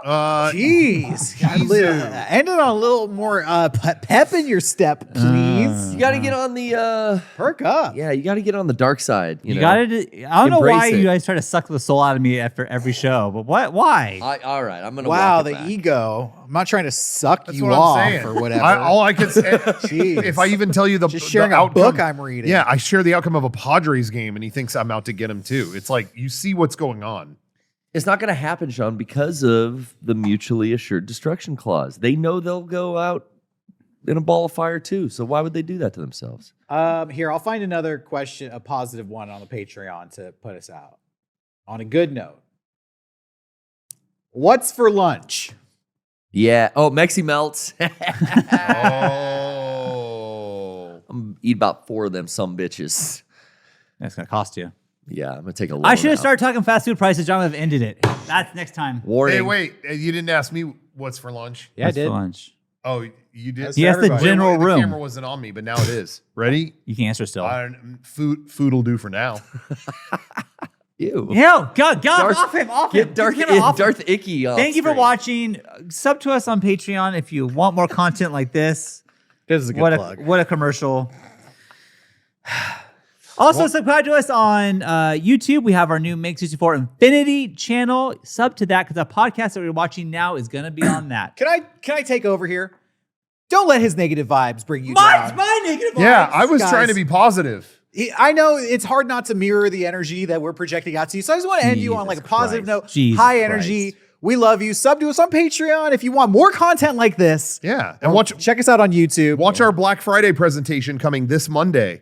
Jeez. End it on a little more pep in your step, please. You got to get on the Perk up. yeah. You got to get on the dark side. You know? Got it. I don't know Embrace why it. you guys try to suck the soul out of me after every show, but what? Why? All right, I'm gonna. Wow, walk it the back. ego. I'm not trying to suck That's you what I'm off saying. or whatever. All I can say, Jeez. if I even tell you Just sharing the a outcome, book I'm reading. Yeah, I share the outcome of a Padres game, and he thinks I'm out to get him too. It's like you see what's going on. It's not going to happen, Sean, because of the mutually assured destruction clause. They know they'll go out in a ball of fire too. So why would they do that to themselves? Here, I'll find another question, a positive one on the Patreon to put us out. On a good note. What's for lunch? Yeah. Oh, Mexi melts. Oh. I'm gonna eat about 4 of them some bitches. That's gonna cost you. Yeah, I'm gonna take a loan I should have out. started talking fast food prices. John would have ended it. That's next time. Warning. Hey, wait! You didn't ask me what's for lunch. Yeah, I That's did. for lunch. Oh, you did. That's Yes, the everybody. general The room. camera wasn't on me, but now it is. Ready? You can answer still. Food will do for now. Ew. Ew, God, Darth- off him, off him. Get Darth, Get him off him. Darth Icky off Thank you for screen. watching. Sub to us on Patreon if you want more content like this. This is a good What plug. what a commercial. Also, subscribe to us on YouTube. We have our new Mega64 Infinity channel. Sub to that because the podcast that we're watching now is going to be on that. Can I take over here? Don't let his negative vibes bring you Mine's down. my negative Yeah, vibes. I was guys. trying to be positive. I know it's hard not to mirror the energy that we're projecting out to you. So I just want to end you on like a positive note. Jesus high Christ. energy. We love you. Sub to us on Patreon if you want more content like this. Yeah, and Check us out on YouTube. watch our Black Friday presentation coming this Monday.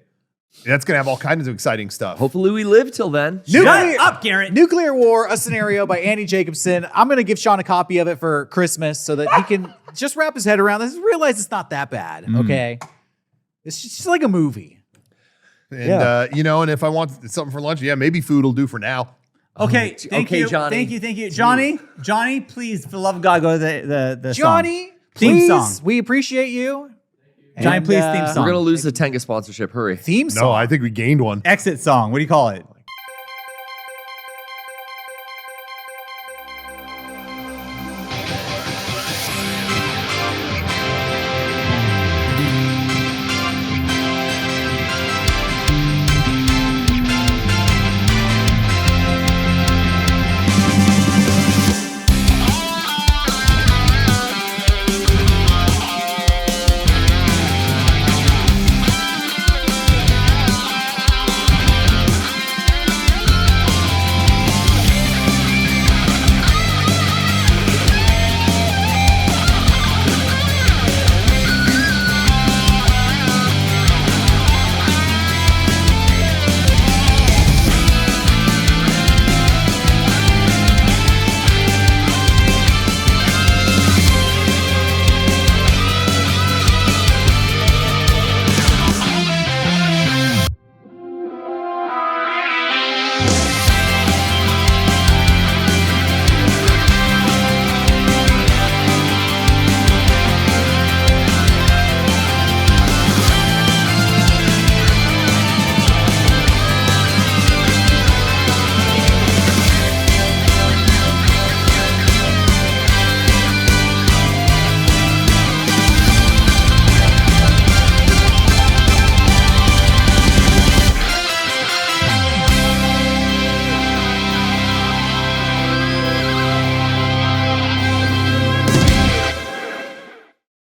That's gonna have all kinds of exciting stuff. Hopefully we live till then. Shut Nuclear, up, Garrett. Nuclear War, a scenario by Andy Jacobson. I'm going to give Sean a copy of it for Christmas so that he can just wrap his head around this and realize it's not that bad, okay? It's just like a movie. And and if I want something for lunch, yeah, maybe food will do for now. Okay, thank Okay, you. Johnny. Thank you. Johnny, please, for the love of God, go to the Johnny, song. Theme please, song. we appreciate you. Johnny, And, please, theme song. We're gonna lose the Tenga sponsorship. Hurry. Theme song. No, I think we gained one. Exit song. What do you call it?